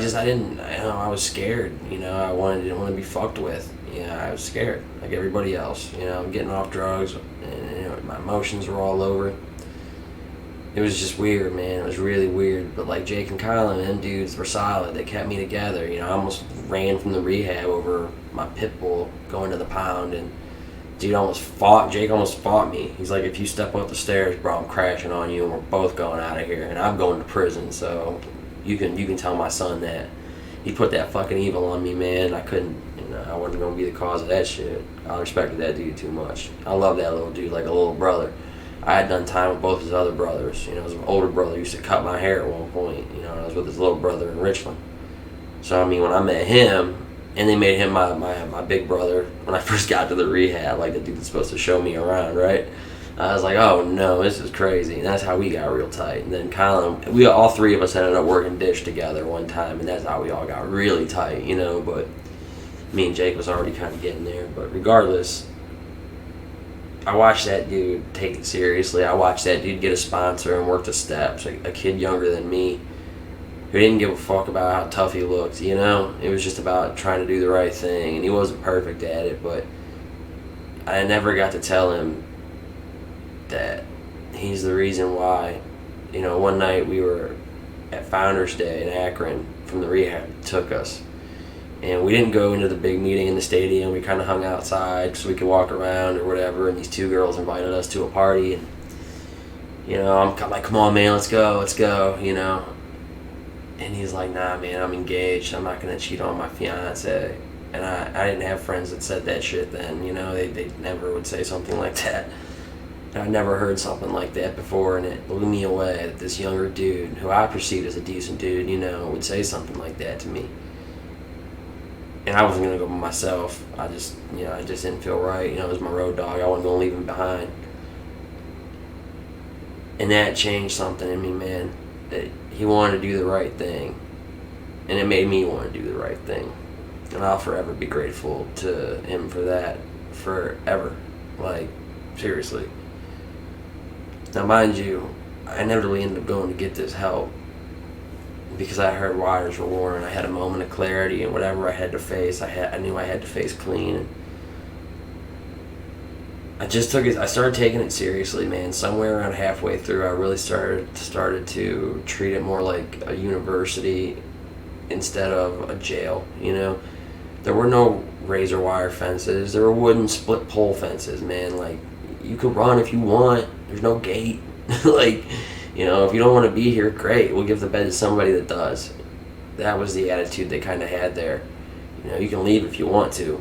was scared, I didn't want to be fucked with. I was scared, like everybody else, getting off drugs, and my emotions were all over. It was just weird, man. It was really weird. But like Jake and Kyle and them dudes were solid. They kept me together. I almost ran from the rehab over my pit bull going to the pound, and Jake almost fought me. He's like, if you step up the stairs, bro, I'm crashing on you, and we're both going out of here, and I'm going to prison. So you can tell my son that. He put that fucking evil on me, man. I couldn't, I wasn't gonna be the cause of that shit. I respected that dude too much. I love that little dude like a little brother. I had done time with both his other brothers. His older brother used to cut my hair at one point. I was with his little brother in Richland. So I mean, when I met him, and they made him my big brother when I first got to the rehab, like the dude that's supposed to show me around, right? I was like, oh no, this is crazy. And that's how we got real tight. And then Kyle, all three of us ended up working dish together one time, and that's how we all got really tight, But me and Jake was already kind of getting there. But regardless, I watched that dude take it seriously. I watched that dude get a sponsor and work the steps. A kid younger than me who didn't give a fuck about how tough he looked, It was just about trying to do the right thing, and he wasn't perfect at it, but I never got to tell him that he's the reason why. One night we were at Founders Day in Akron from the rehab took us, And we didn't go into the big meeting in the stadium. We kind of hung outside so we could walk around or whatever. And these two girls invited us to a party. And, I'm like, come on, man, let's go. And he's like, nah, man, I'm engaged. I'm not going to cheat on my fiance. And I didn't have friends that said that shit then. They never would say something like that. And I never heard something like that before. And it blew me away that this younger dude, who I perceived as a decent dude, would say something like that to me. And I wasn't going to go by myself. I just didn't feel right. It was my road dog. I wasn't going to leave him behind. And that changed something in me, man. That he wanted to do the right thing. And it made me want to do the right thing. And I'll forever be grateful to him for that. Forever. Like, seriously. Now, mind you, I inevitably ended up going to get this help. Because I heard wires were worn, I had a moment of clarity, and whatever I had to face, I knew I had to face clean. And I started taking it seriously, man. Somewhere around halfway through, I really started to treat it more like a university instead of a jail. There were no razor wire fences. There were wooden split pole fences, man. Like, you could run if you want. There's no gate. Like, if you don't want to be here, great. We'll give the bed to somebody that does. That was the attitude they kind of had there. You can leave if you want to.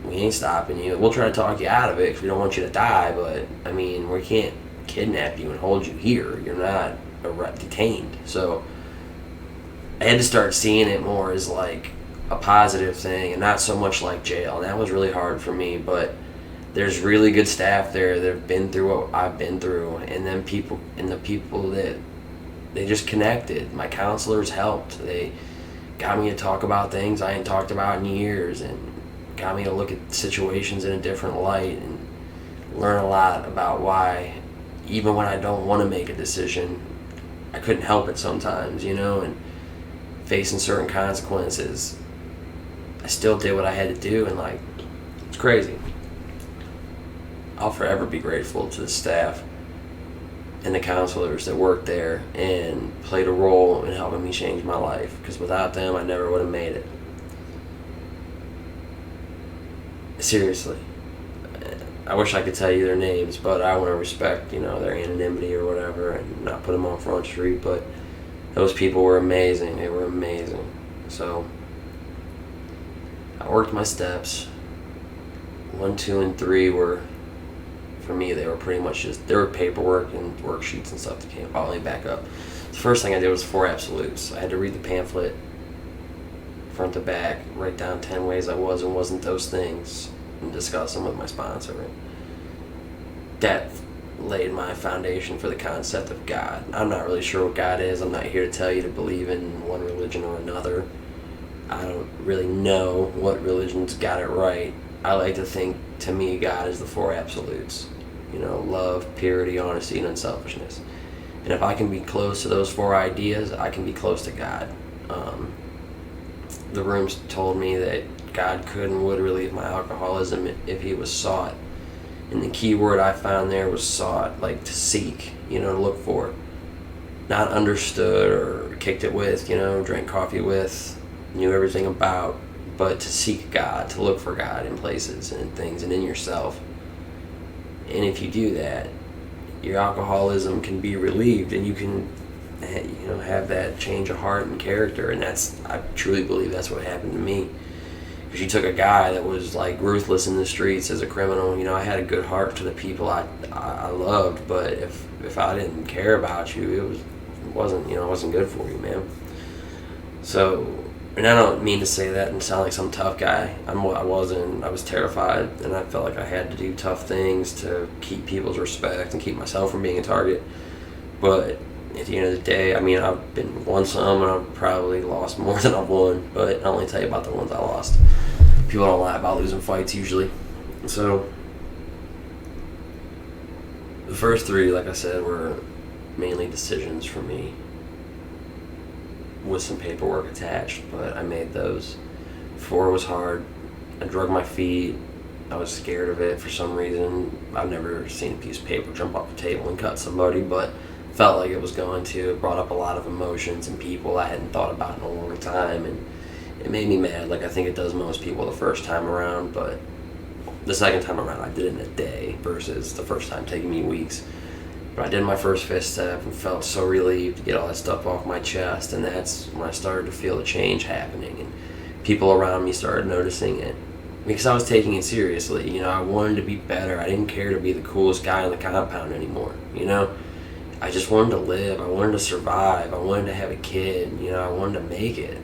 We ain't stopping you. We'll try to talk you out of it because we don't want you to die, but, we can't kidnap you and hold you here. You're not detained. So I had to start seeing it more as like a positive thing and not so much like jail. And that was really hard for me, but there's really good staff there that have been through what I've been through, and then the people that they just connected. My counselors helped. They got me to talk about things I ain't talked about in years, and got me to look at situations in a different light and learn a lot about why, even when I don't want to make a decision, I couldn't help it sometimes, and facing certain consequences, I still did what I had to do, and it's crazy. I'll forever be grateful to the staff and the counselors that worked there and played a role in helping me change my life, because without them I never would have made it. Seriously. I wish I could tell you their names, but I want to respect, their anonymity or whatever and not put them on Front Street, but those people were amazing. They were amazing. So I worked my steps. 1, 2, and 3 were, for me, they were pretty much there were paperwork and worksheets and stuff that came following back up. The first thing I did was 4 absolutes. I had to read the pamphlet front to back, write down 10 ways I was and wasn't those things, and discuss them with my sponsor. That laid my foundation for the concept of God. I'm not really sure what God is. I'm not here to tell you to believe in one religion or another. I don't really know what religion's got it right. I like to think, to me, God is the 4 absolutes. Love, purity, honesty, and unselfishness. And if I can be close to those 4 ideas, I can be close to God. The rooms told me that God could and would relieve my alcoholism if he was sought. And the key word I found there was sought, like to seek, to look for. Not understood or kicked it with, drank coffee with, knew everything about, but to seek God, to look for God in places and in things and in yourself. And if you do that, your alcoholism can be relieved, and you can, have that change of heart and character. And I truly believe that's what happened to me. Because you took a guy that was ruthless in the streets as a criminal. I had a good heart for the people I loved, but if I didn't care about you, it wasn't good for you, man. So, and I don't mean to say that and sound like some tough guy. I wasn't. I was terrified, and I felt like I had to do tough things to keep people's respect and keep myself from being a target. But at the end of the day, I've been won some, and I've probably lost more than I've won, but I only tell you about the ones I lost. People don't lie about losing fights usually. So the first 3, like I said, were mainly decisions for me with some paperwork attached, but I made those. 4 was hard. I drug my feet. I was scared of it for some reason. I've never seen a piece of paper jump off the table and cut somebody, but felt like it was going to. It brought up a lot of emotions and people I hadn't thought about in a long time, and It made me mad, like I think it does most people the first time around, but the second time around I did it in a day versus the first time taking me weeks. But I did my first fifth step and felt so relieved to get all that stuff off my chest, and that's when I started to feel the change happening, and people around me started noticing it. Because I was taking it seriously, you know, I wanted to be better. I didn't care to be the coolest guy on the compound anymore, you know? I just wanted to live. I wanted to survive. I wanted to have a kid, you know, I wanted to make it.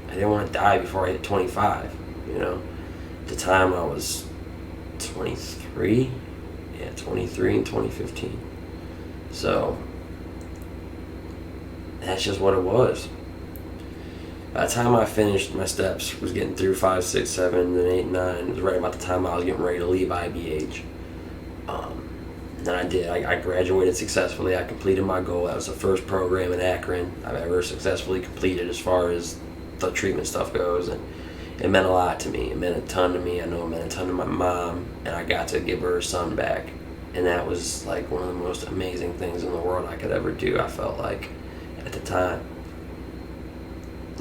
I didn't want to die before I hit 25, you know? At the time I was 23, 23 in 2015. So, that's just what it was. By the time I finished my steps, was getting through 5, 6, 7, then 8, 9. It was right about the time I was getting ready to leave IBH. Then I did. I graduated successfully. I completed my goal. That was the first program in Akron I've ever successfully completed as far as the treatment stuff goes. And it meant a lot to me. It meant a ton to me. I know it meant a ton to my mom. And I got to give her son back. And that was like one of the most amazing things in the world I could ever do, I felt like, at the time.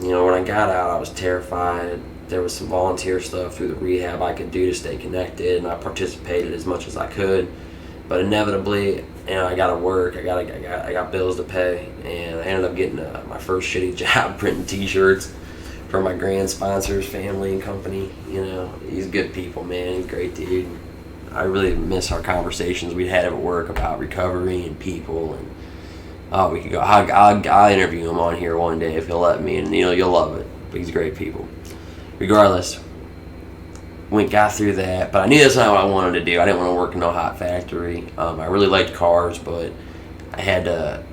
You know, when I got out, I was terrified. There was some volunteer stuff through the rehab I could do to stay connected, and I participated as much as I could. But inevitably, you know, I got to work. I got bills to pay, and I ended up getting my first shitty job printing T-shirts for my grand sponsors, family, and company. You know, he's good people, man. He's a great dude. I really miss our conversations we had at work about recovery and people, and we could go. I'll interview him on here one day if he'll let me, and you know you'll love it. But he's great people. Regardless, we got through that, but I knew that's not what I wanted to do. I didn't want to work in no hot factory. I really liked cars, but I had to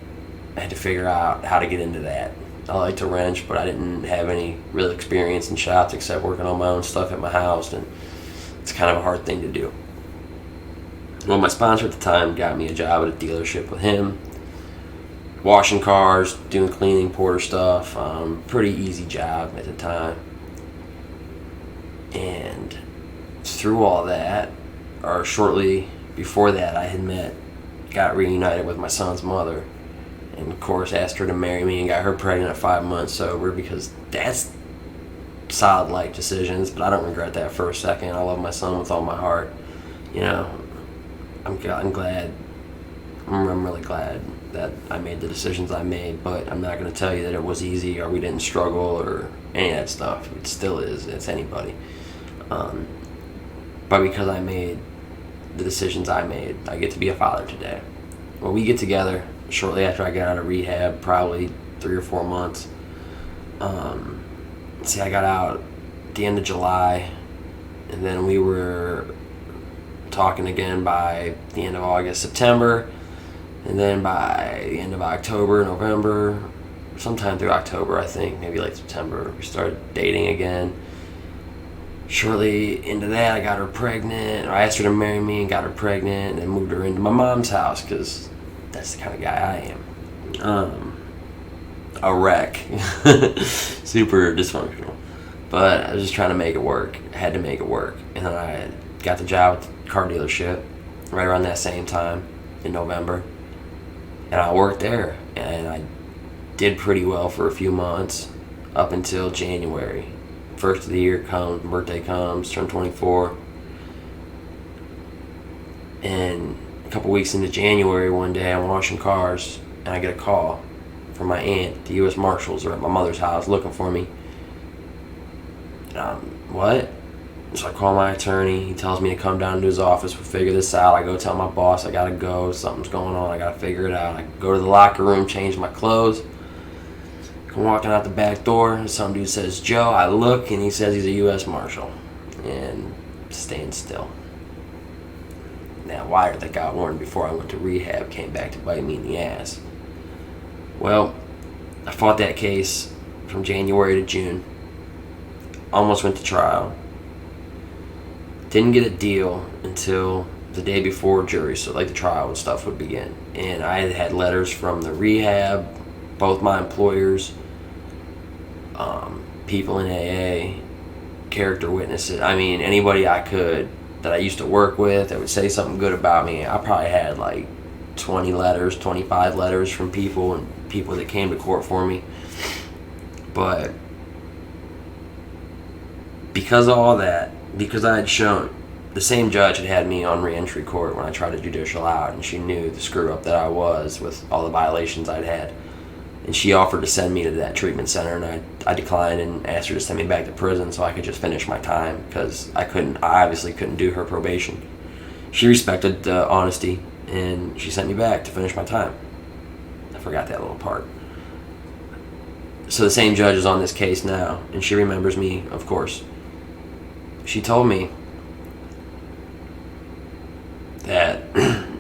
figure out how to get into that. I like to wrench, but I didn't have any real experience in shops except working on my own stuff at my house, and it's kind of a hard thing to do. Well, my sponsor at the time got me a job at a dealership with him, washing cars, doing cleaning, porter stuff. Pretty easy job at the time. And through all that, or shortly before that, I had got reunited with my son's mother, and of course asked her to marry me and got her pregnant at 5 months sober, because that's solid life decisions, but I don't regret that for a second. I love my son with all my heart. You know, I'm glad. I'm really glad that I made the decisions I made, but I'm not going to tell you that it was easy or we didn't struggle or any of that stuff. It still is. It's anybody. But because I made the decisions I made, I get to be a father today. Well, we get together shortly after I got out of rehab, probably 3 or 4 months. I got out at the end of July, and then we were talking again by the end of August, September, and then by the end of October, November, sometime through October, I think, maybe like September, we started dating again. Shortly into that, I got her pregnant. I asked her to marry me and got her pregnant, and then moved her into my mom's house because that's the kind of guy I am. A wreck. Super dysfunctional. But I was just trying to make it work. I had to make it work. And then I got the job at the car dealership right around that same time in November. And I worked there. And I did pretty well for a few months up until January. First of the year comes, birthday comes, turned 24. And a couple weeks into January, one day I'm washing cars and I get a call from my aunt. The U.S. Marshals are at my mother's house looking for me. And what? So I call my attorney. He tells me to come down to his office. We'll figure this out. I go tell my boss I gotta go. Something's going on. I gotta figure it out. I go to the locker room, change my clothes. I'm walking out the back door, and some dude says, "Joe." I look, and he says he's a U.S. Marshal. And stand still. That wire that got worn before I went to rehab came back to bite me in the ass. Well, I fought that case from January to June. Almost went to trial. Didn't get a deal until the day before jury, so like the trial and stuff would begin. And I had letters from the rehab, both my employers, people in AA, character witnesses. I mean, anybody I could that I used to work with that would say something good about me. I probably had like 20 letters, 25 letters from people and people that came to court for me. But because of all that, because I had shown, the same judge had me on reentry court when I tried to judicial out, and she knew the screw up that I was with all the violations I'd had. And she offered to send me to that treatment center, and I declined and asked her to send me back to prison so I could just finish my time, because I obviously couldn't do her probation. She respected the honesty, and she sent me back to finish my time. I forgot that little part. So the same judge is on this case now, and she remembers me, of course. She told me that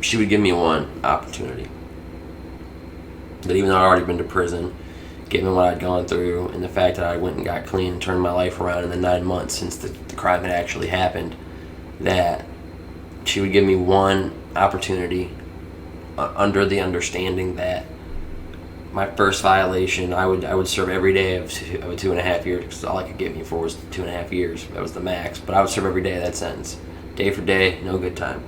she would give me one opportunity. That even though I'd already been to prison, given what I'd gone through, and the fact that I went and got clean and turned my life around in the 9 months since the crime had actually happened, that she would give me one opportunity under the understanding that my first violation, I would serve every day of 2.5 years, because all I could get me for was 2.5 years. That was the max. But I would serve every day of that sentence. Day for day, no good time.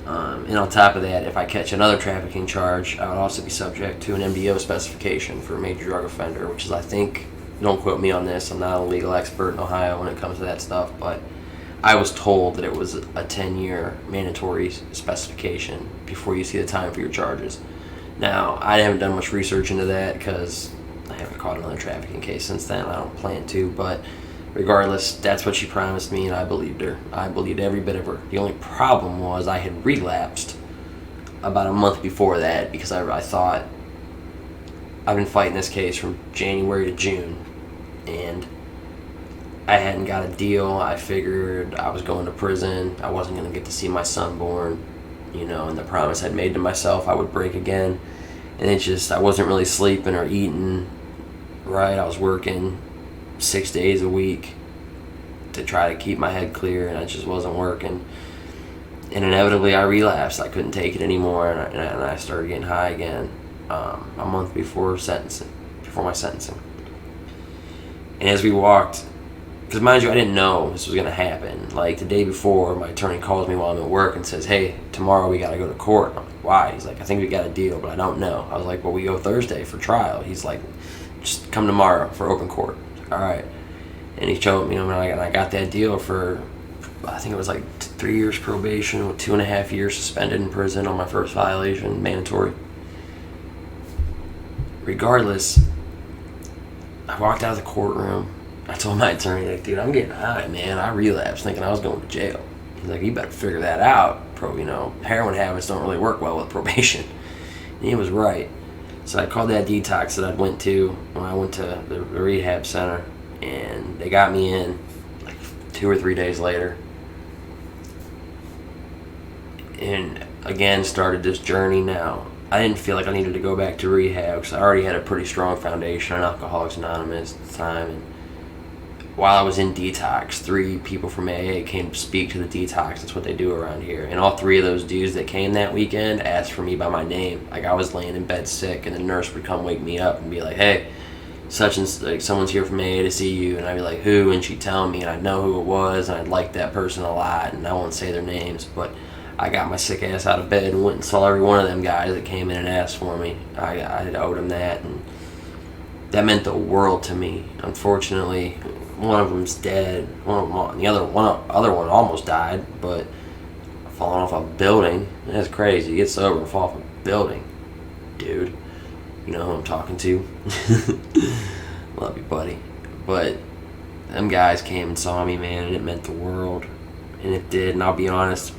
And on top of that, if I catch another trafficking charge, I would also be subject to an MDO specification for a major drug offender, which is, I think, don't quote me on this, I'm not a legal expert in Ohio when it comes to that stuff, but I was told that it was a 10-year mandatory specification before you see the time for your charges. Now, I haven't done much research into that because I haven't caught another trafficking case since then. I don't plan to, but regardless, that's what she promised me, and I believed her. I believed every bit of her. The only problem was I had relapsed about a month before that, because I thought, I've been fighting this case from January to June, and I hadn't got a deal. I figured I was going to prison. I wasn't going to get to see my son born, and the promise I'd made to myself I would break again. And it just, I wasn't really sleeping or eating right. I was working 6 days a week to try to keep my head clear, and it just wasn't working. And inevitably I relapsed. I couldn't take it anymore, and I started getting high again a month before my sentencing. And as we walked, because mind you, I didn't know this was going to happen. Like the day before, my attorney calls me while I'm at work and says, "Hey, tomorrow we got to go to court." I'm like, "Why?" He's like, "I think we got a deal, but I don't know." I was like, "Well, we go Thursday for trial." He's like, "Just come tomorrow for open court." Like, all right. And he showed me, and I got that deal for, I think it was like 3 years probation with 2.5 years suspended in prison on my first violation, mandatory. Regardless, I walked out of the courtroom. I told my attorney, like, "Dude, I'm getting high, man. I relapsed thinking I was going to jail." He's like, "You better figure that out. Heroin habits don't really work well with probation." And he was right. So I called that detox that I went to when I went to the rehab center, and they got me in like 2 or 3 days later. And again, started this journey now. I didn't feel like I needed to go back to rehab because I already had a pretty strong foundation on Alcoholics Anonymous at the time. And while I was in detox, 3 people from AA came to speak to the detox. That's what they do around here. And all 3 of those dudes that came that weekend asked for me by my name. Like, I was laying in bed sick, and the nurse would come wake me up and be like, "Hey, such and like someone's here from AA to see you." And I'd be like, "Who?" And she'd tell me, and I'd know who it was, and I'd like that person a lot, and I won't say their names, but I got my sick ass out of bed and went and saw every one of them guys that came in and asked for me. I owed them that, and that meant the world to me. Unfortunately, one of them's dead. The other one almost died, but falling off a building. That's crazy. You get sober and fall off a building, dude. You know who I'm talking to. Love you, buddy. But them guys came and saw me, man, and it meant the world. And it did. And I'll be honest,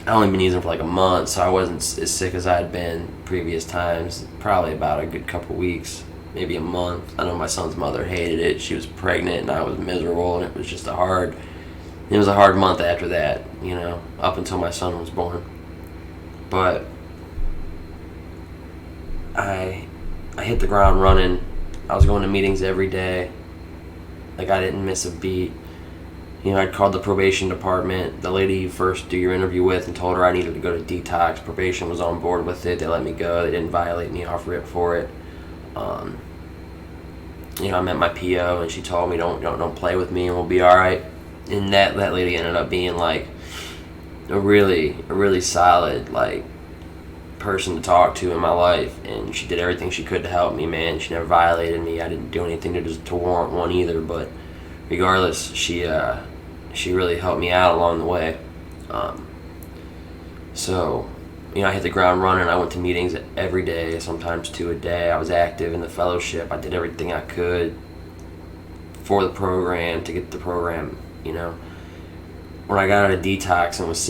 I only been using for like a month, so I wasn't as sick as I'd been previous times. Probably about a good couple weeks, maybe a month. I know my son's mother hated it. She was pregnant, and I was miserable, and it was just a hard month after that, up until my son was born. But I hit the ground running. I was going to meetings every day. Like, I didn't miss a beat. I'd called the probation department, the lady you first do your interview with, and told her I needed to go to detox. Probation was on board with it. They let me go. They didn't violate me off rip for it. I met my PO, and she told me, don't play with me, and we'll be all right. And that lady ended up being like a really solid person to talk to in my life, and she did everything she could to help me, man. She never violated me. I didn't do anything to warrant one either, but regardless, she really helped me out along the way. So, I hit the ground running. I went to meetings every day, sometimes 2 a day. I was active in the fellowship. I did everything I could for the program to get the program, When I got out of detox and was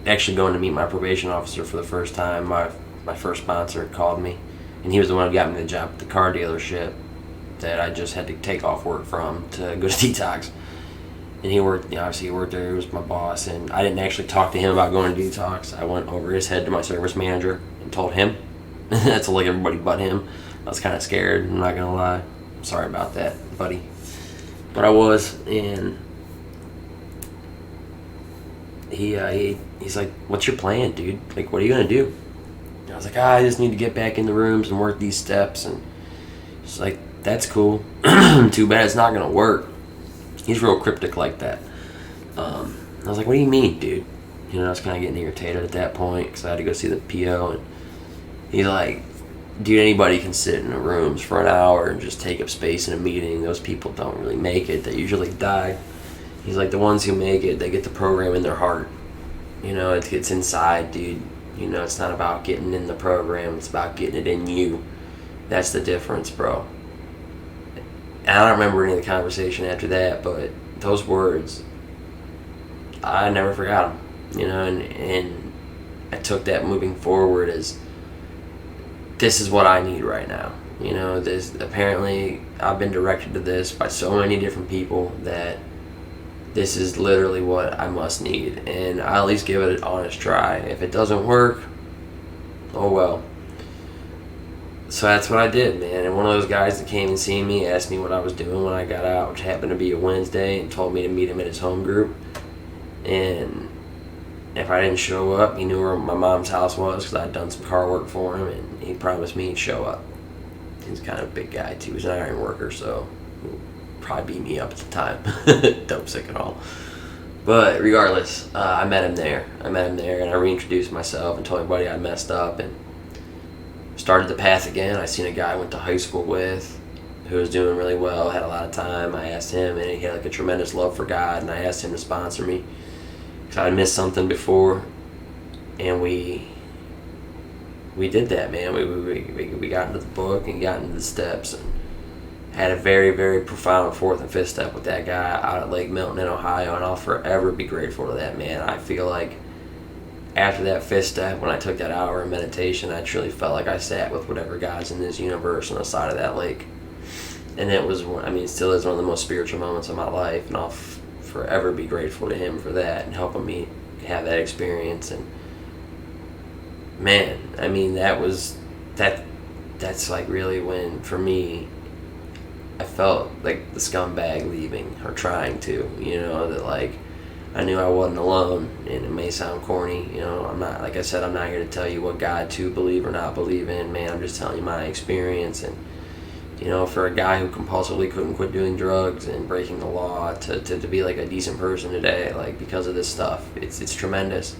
actually going to meet my probation officer for the first time, my first sponsor called me, and he was the one who got me the job at the car dealership that I just had to take off work from to go to detox. And he worked, obviously he worked there, he was my boss, and I didn't actually talk to him about going to detox. I went over his head to my service manager and told him. That's like everybody but him. I was kind of scared, I'm not going to lie. I'm sorry about that, buddy. But I was, and he's like, what's your plan, dude? Like, what are you going to do? And I was like, I just need to get back in the rooms and work these steps. And he's like, that's cool. Too bad it's not going to work. He's real cryptic like that. I was like, what do you mean, dude? I was kind of getting irritated at that point because I had to go see the PO. And he's like, dude, anybody can sit in the rooms for an hour and just take up space in a meeting. Those people don't really make it. They usually die. He's like, the ones who make it, they get the program in their heart. It gets inside, dude. It's not about getting in the program. It's about getting it in you. That's the difference, bro. And I don't remember any of the conversation after that, but those words, I never forgot them, and I took that moving forward as, this is what I need right now. This, apparently I've been directed to this by so many different people that this is literally what I must need, and I'll at least give it an honest try. If it doesn't work, oh well. So that's what I did, man. And one of those guys that came and seen me asked me what I was doing when I got out, which happened to be a Wednesday, and told me to meet him at his home group. And if I didn't show up, he knew where my mom's house was because I'd done some car work for him, and he promised me he'd show up. He's kind of a big guy, too. He's an iron worker, so he'll probably beat me up at the time. Dope sick and all. But regardless, I met him there. And I reintroduced myself and told everybody I messed up, and started the path again. I seen a guy I went to high school with who was doing really well, had a lot of time. I asked him, and he had like a tremendous love for God, and I asked him to sponsor me because I'd missed something before, and we did that, man. We got into the book and got into the steps, and had a very, very profound 4th and 5th step with that guy out at Lake Milton in Ohio, and I'll forever be grateful to that man. I feel like after that 5th step, when I took that hour of meditation, I truly felt like I sat with whatever God's in this universe on the side of that lake. And it was, it still is one of the most spiritual moments of my life, and I'll forever be grateful to him for that and helping me have that experience. And man, that's like really when, for me, I felt like the scumbag leaving, or trying to, that like, I knew I wasn't alone, and it may sound corny, I'm not, like I said, I'm not here to tell you what God to believe or not believe in, man. I'm just telling you my experience. And for a guy who compulsively couldn't quit doing drugs and breaking the law to be like a decent person today, like, because of this stuff, it's tremendous.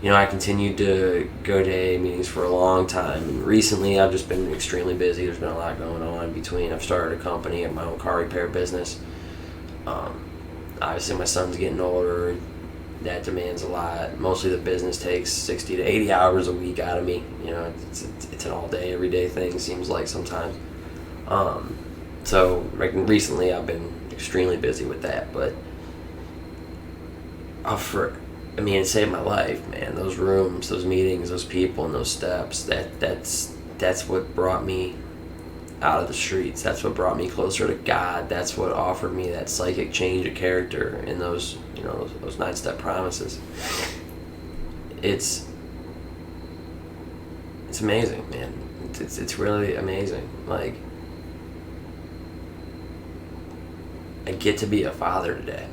I continued to go to AA meetings for a long time, and recently I've just been extremely busy. There's been a lot going on between. I've started a company of my own car repair business. Obviously my son's getting older. That demands a lot. Mostly the business takes 60 to 80 hours a week out of me. It's an all day, every day thing, seems like sometimes. So like recently I've been extremely busy with that, but it saved my life, man. Those rooms, those meetings, those people, and those steps, that's what brought me out of the streets. That's what brought me closer to God. That's what offered me that psychic change of character in those 9-step promises. It's amazing, man. It's really amazing. Like, I get to be a father today.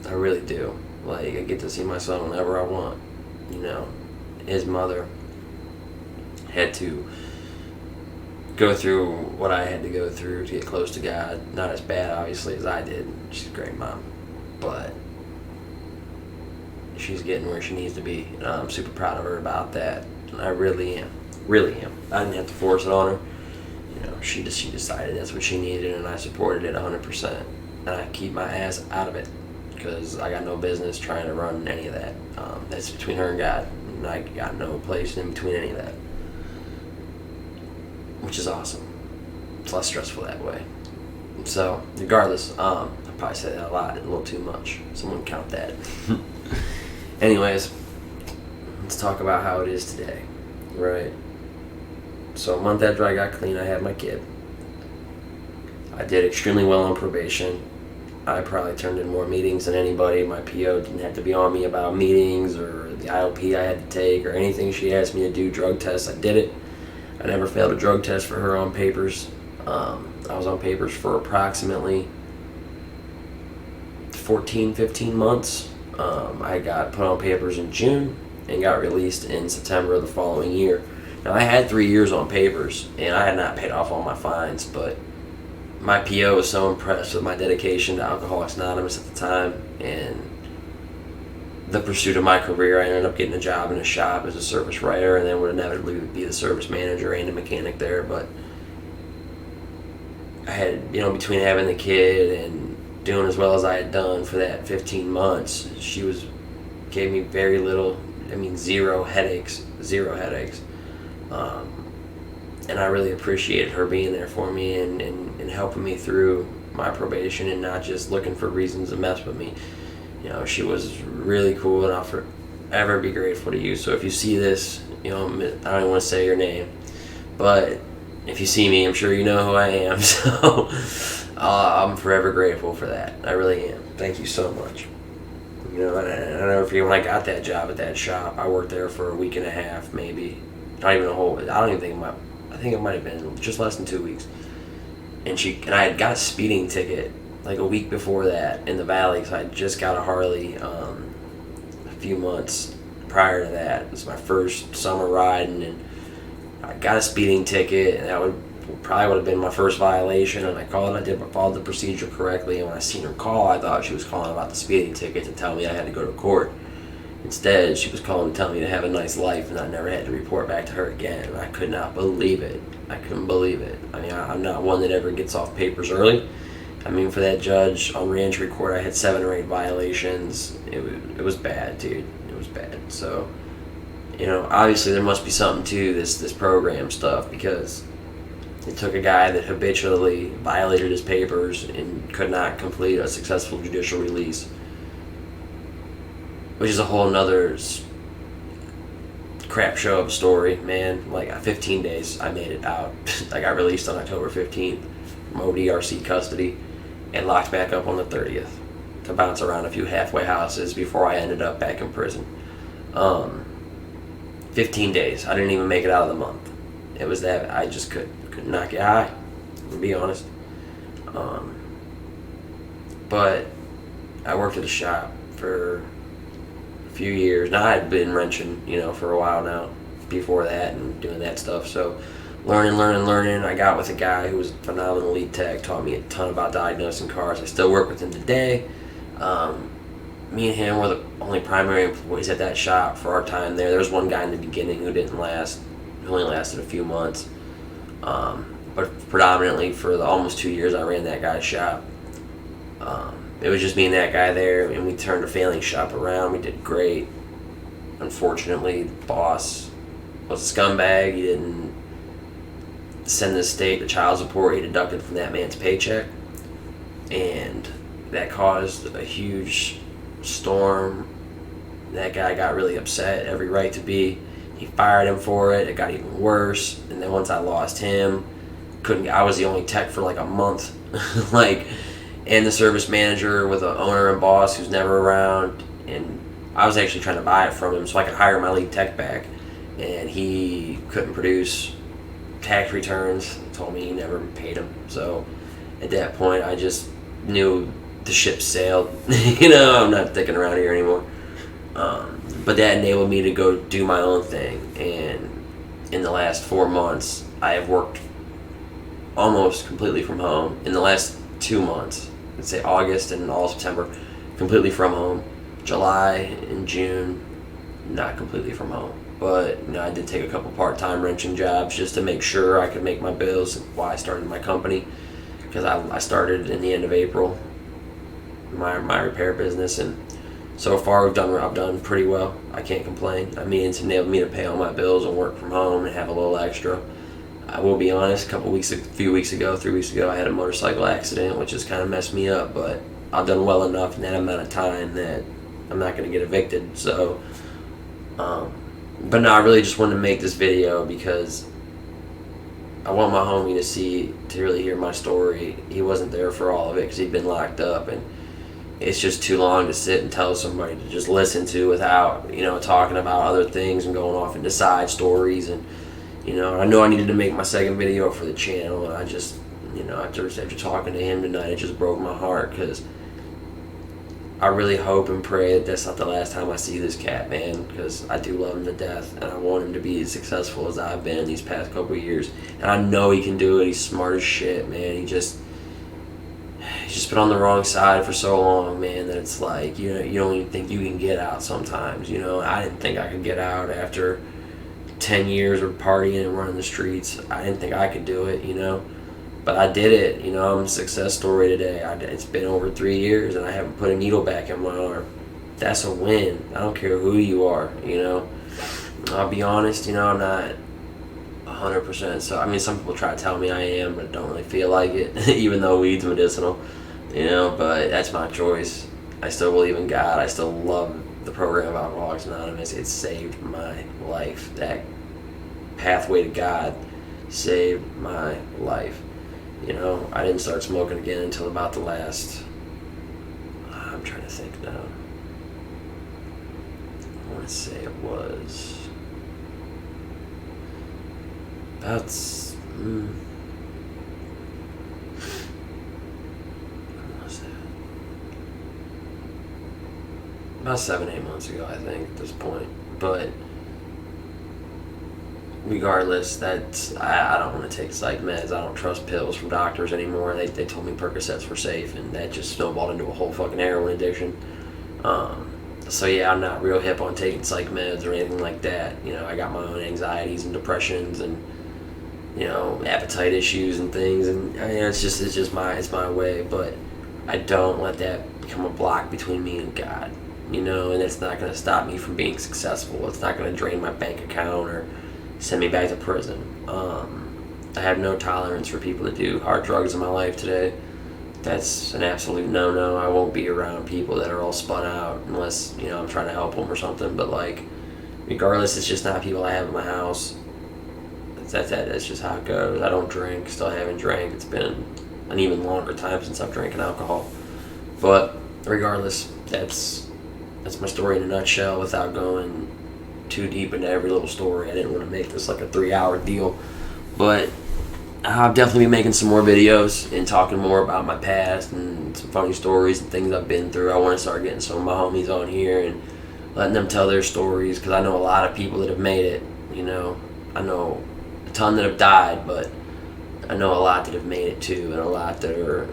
I really do. Like, I get to see my son whenever I want. His mother had to go through what I had to go through to get close to God. Not as bad, obviously, as I did. She's a great mom. But she's getting where she needs to be. And I'm super proud of her about that. And I really am. Really am. I didn't have to force it on her. she decided that's what she needed, and I supported it 100%. And I keep my ass out of it because I got no business trying to run any of that. That's between her and God, and I got no place in between any of that, which is awesome. It's less stressful that way. So, regardless, I probably say that a lot, a little too much. Someone count that. Anyways, let's talk about how it is today, right? So a month after I got clean, I had my kid. I did extremely well on probation. I probably turned in more meetings than anybody. My PO didn't have to be on me about meetings or the IOP I had to take or anything she asked me to do. Drug tests, I did it. I never failed a drug test for her on papers. I was on papers for approximately 14, 15 months. I got put on papers in June and got released in September of the following year. Now, I had 3 years on papers, and I had not paid off all my fines, but my PO was so impressed with my dedication to Alcoholics Anonymous at the time and the pursuit of my career. I ended up getting a job in a shop as a service writer, and then would inevitably be the service manager and a mechanic there. But I had, between having the kid and doing as well as I had done for that 15 months, she gave me very little, zero headaches. And I really appreciated her being there for me and helping me through my probation and not just looking for reasons to mess with me. She was really cool, and I'll forever be grateful to you. So if you see this, I don't even want to say your name, but if you see me, I'm sure you know who I am. So I'm forever grateful for that. I really am. Thank you so much. And I never forget when I got that job at that shop. I worked there for a week and a half, maybe. Not even a whole. I think it might have been just less than 2 weeks. And I had got a speeding ticket like a week before that in the Valley, because I just got a Harley a few months prior to that. It was my first summer riding, and I got a speeding ticket, and that probably would have been my first violation. And I followed the procedure correctly. And when I seen her call, I thought she was calling about the speeding ticket to tell me I had to go to court. Instead, she was calling to tell me to have a nice life, and I never had to report back to her again. And I could not believe it. I couldn't believe it. I'm not one that ever gets off papers early. For that judge on reentry court, I had 7 or 8 violations. It was bad, dude. It was bad. So, obviously there must be something to this program stuff, because it took a guy that habitually violated his papers and could not complete a successful judicial release, which is a whole nother crap show of a story, man. Like 15 days, I made it out. I got released on October 15th from ODRC custody and locked back up on the 30th to bounce around a few halfway houses before I ended up back in prison. 15 days. I didn't even make it out of the month. It was that I just couldn't not get high, to be honest. But I worked at a shop for few years. Now I had been wrenching, for a while now before that and doing that stuff. So learning. I got with a guy who was a phenomenal lead tech, taught me a ton about diagnosing cars. I still work with him today. Me and him were the only primary employees at that shop for our time there. There was one guy in the beginning who didn't last, who only lasted a few months. But predominantly for the almost 2 years I ran that guy's shop. It was just me and that guy there, and we turned a failing shop around. We did great. Unfortunately, the boss was a scumbag. He didn't send the state the child support he deducted from that man's paycheck, and that caused a huge storm. That guy got really upset, every right to be. He fired him for it. It got even worse, and then once I lost him, I was the only tech for like a month. And the service manager with an owner and boss who's never around, and I was actually trying to buy it from him so I could hire my lead tech back, and he couldn't produce tax returns, told me he never paid him. So at that point I just knew the ship sailed. I'm not sticking around here anymore. But that enabled me to go do my own thing, and in the last 4 months I have worked almost completely from home. In the last 2 months, let's say August and all September, completely from home. July and June, not completely from home. But I did take a couple part-time wrenching jobs just to make sure I could make my bills while I started my company, because I started in the end of April my repair business, and so far I've done pretty well. I can't complain. I mean, it's enabled me to pay all my bills and work from home and have a little extra. I will be honest, a few weeks ago, 3 weeks ago, I had a motorcycle accident, which has kind of messed me up, but I've done well enough in that amount of time that I'm not going to get evicted. So, but no, I really just wanted to make this video because I want my homie to really hear my story. He wasn't there for all of it because he'd been locked up, and it's just too long to sit and tell somebody to just listen to without, talking about other things and going off into side stories. And, I know I needed to make my second video for the channel, and I just, after talking to him tonight, it just broke my heart, because I really hope and pray that that's not the last time I see this cat, man, because I do love him to death, and I want him to be as successful as I've been these past couple of years. And I know he can do it. He's smart as shit, man. He's just been on the wrong side for so long, man, that it's like, you don't even think you can get out sometimes. I didn't think I could get out after 10 years of partying and running the streets. I didn't think I could do it, but I did it. I'm a success story today. It's been over 3 years and I haven't put a needle back in my arm. That's a win. I don't care who you are, I'll be honest, I'm not 100%. So, I mean, some people try to tell me I am, but don't really feel like it, even though weed's medicinal, but that's my choice. I still believe in God. I still love the program of Alcoholics Anonymous. It saved my life. That pathway to God saved my life. I didn't start smoking again until about the last, I'm trying to think now. I want to say it was about, about 7-8 months ago, I think, at this point. But regardless, I don't want to take psych meds. I don't trust pills from doctors anymore. They told me Percocets were safe, and that just snowballed into a whole fucking heroin addiction. So yeah, I'm not real hip on taking psych meds or anything like that. I got my own anxieties and depressions and appetite issues and things, and it's my way. But I don't let that become a block between me and God. And it's not going to stop me from being successful. It's not going to drain my bank account or send me back to prison. I have no tolerance for people that do hard drugs in my life today. That's an absolute no-no. I won't be around people that are all spun out unless, I'm trying to help them or something. But, regardless, it's just not people I have in my house. That's just how it goes. I don't drink. Still haven't drank. It's been an even longer time since I've drank alcohol. But regardless, that's my story in a nutshell without going too deep into every little story. I didn't want to make this like a 3-hour deal, but I'll definitely be making some more videos and talking more about my past and some funny stories and things I've been through. I want to start getting some of my homies on here and letting them tell their stories, because I know a lot of people that have made it. I know a ton that have died, but I know a lot that have made it too, and a lot that are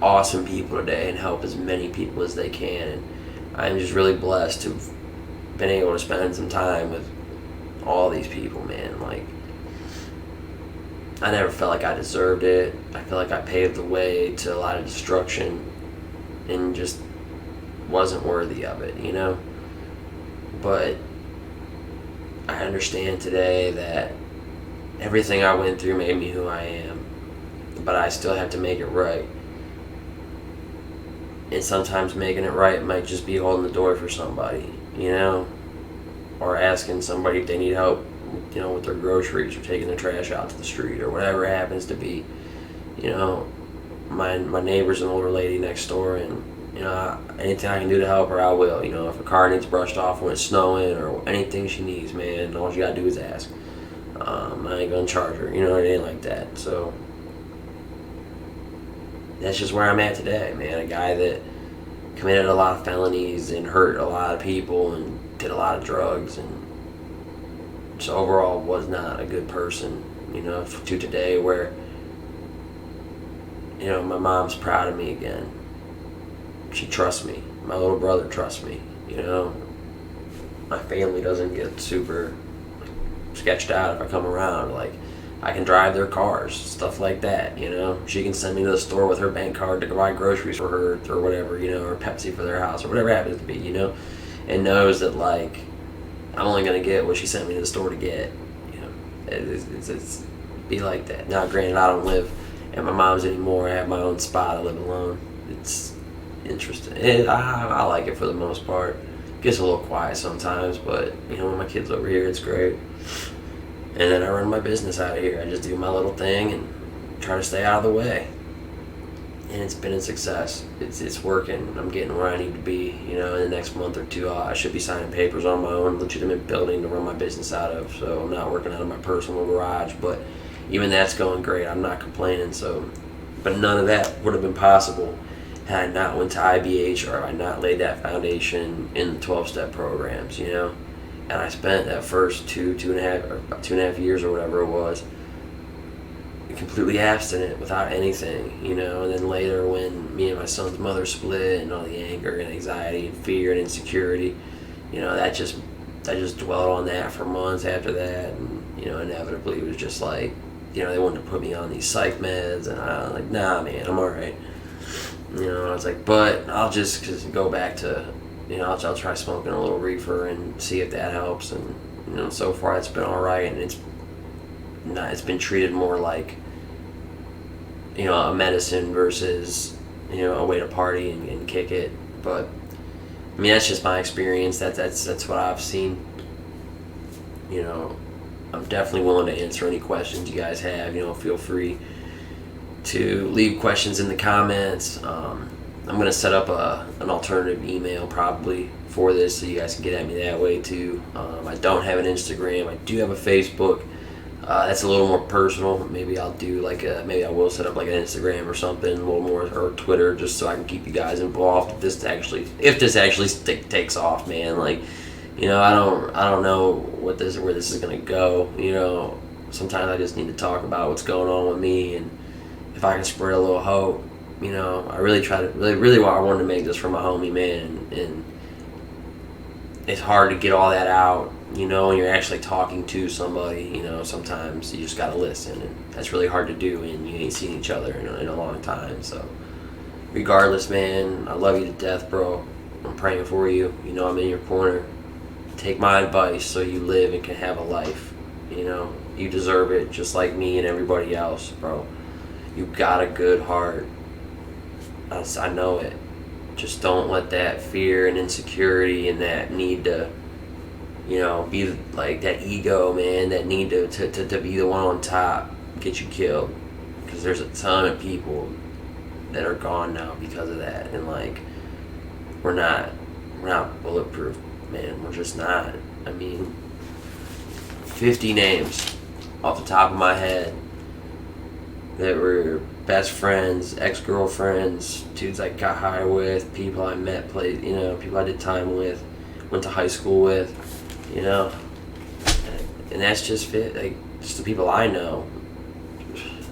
awesome people today and help as many people as they can. And I'm just really blessed to have been able to spend some time with all these people, man. I never felt like I deserved it. I feel like I paved the way to a lot of destruction and just wasn't worthy of it, But I understand today that everything I went through made me who I am, but I still have to make it right. And sometimes making it right might just be holding the door for somebody, or asking somebody if they need help, with their groceries or taking the trash out to the street or whatever it happens to be. My neighbor's an older lady next door, and anything I can do to help her, I will. If a car needs brushed off when it's snowing or anything she needs, man, all you gotta do is ask. I ain't gonna charge her, it ain't like that. So that's just where I'm at today, man. A guy that committed a lot of felonies and hurt a lot of people and did a lot of drugs, and just overall was not a good person, to today where, my mom's proud of me again. She trusts me. My little brother trusts me, my family doesn't get super sketched out if I come around. Like, I can drive their cars, stuff like that, you know. She can send me to the store with her bank card to buy groceries for her or whatever, you know, or Pepsi for their house or whatever it happens to be, you know, and knows that, like, I'm only going to get what she sent me to the store to get, you know. It's be like that. Now, granted, I don't live at my mom's anymore. I have my own spot. I live alone. It's interesting. I like it for the most part. It gets a little quiet sometimes, but, you know, when my kid's over here, it's great. And then I run my business out of here. I just do my little thing and try to stay out of the way. And it's been a success. It's working. I'm getting where I need to be. You know, in the next month or two, I should be signing papers on my own legitimate building to run my business out of. So I'm not working out of my personal garage, but even that's going great. I'm not complaining. So, but none of that would have been possible had I not went to IBH or had I not laid that foundation in the 12-step programs. You know. And I spent that first two and a half years or whatever it was, completely abstinent without anything, you know. And then later, when me and my son's mother split, and all the anger and anxiety and fear and insecurity, you know, I just dwelled on that for months after that. And, you know, inevitably it was just like, you know, they wanted to put me on these psych meds, and I was like, nah, man, I'm all right. You know, I was like, but I'll just go back to, you know, I'll try smoking a little reefer and see if that helps. And, you know, so far it's been all right, and it's been treated more like, you know, a medicine versus, you know, a way to party and kick it. But I mean, that's just my experience. That's what I've seen. You know, I'm definitely willing to answer any questions you guys have. You know, feel free to leave questions in the comments. I'm going to set up an alternative email probably for this so you guys can get at me that way too. I don't have an Instagram. I do have a Facebook. That's a little more personal. Maybe I'll do maybe I will set up like an Instagram or something, a little more, or Twitter, just so I can keep you guys involved. If this actually takes off, man. Like, you know, I don't know where this is going to go. You know, sometimes I just need to talk about what's going on with me, and if I can spread a little hope. You know, I really I wanted to make this for my homie, man, and it's hard to get all that out, you know, when you're actually talking to somebody. You know, sometimes you just gotta listen, and that's really hard to do, and you ain't seen each other in a long time. So, regardless, man, I love you to death, bro. I'm praying for you. You know, I'm in your corner. Take my advice so you live and can have a life. You know, you deserve it, just like me and everybody else, bro. You got a good heart. I know it. Just don't let that fear and insecurity and that need to, you know, be like that ego, man, that need to be the one on top get you killed. Because there's a ton of people that are gone now because of that. And like, we're not bulletproof, man. We're just not. I mean, 50 names off the top of my head that were best friends, ex-girlfriends, dudes I got high with, people I met, you know, people I did time with, went to high school with, you know, and that's just just the people I know.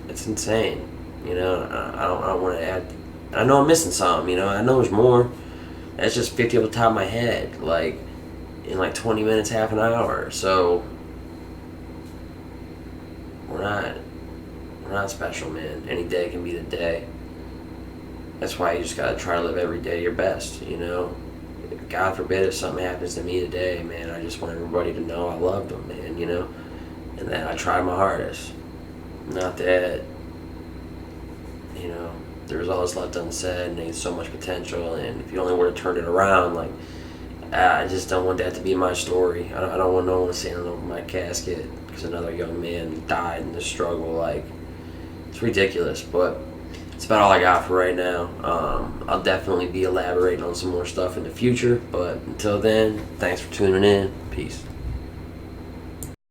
It's insane, you know. I don't want to add. I know I'm missing some, you know. I know there's more. That's just 50 off the top of my head, like in like 20 minutes, half an hour. So we're not special, man. Any day can be the day. That's why you just gotta try to live every day your best, you know. God forbid if something happens to me today, man, I just want everybody to know I loved them, man, you know, and that I tried my hardest. Not that, you know, there's all this left unsaid and there's so much potential, and if you only were to turn it around, like, I just don't want that to be my story. I don't want no one standing over my casket because another young man died in the struggle. Like, it's ridiculous, but it's about all I got for right now. I'll definitely be elaborating on some more stuff in the future, but until then, thanks for tuning in. Peace.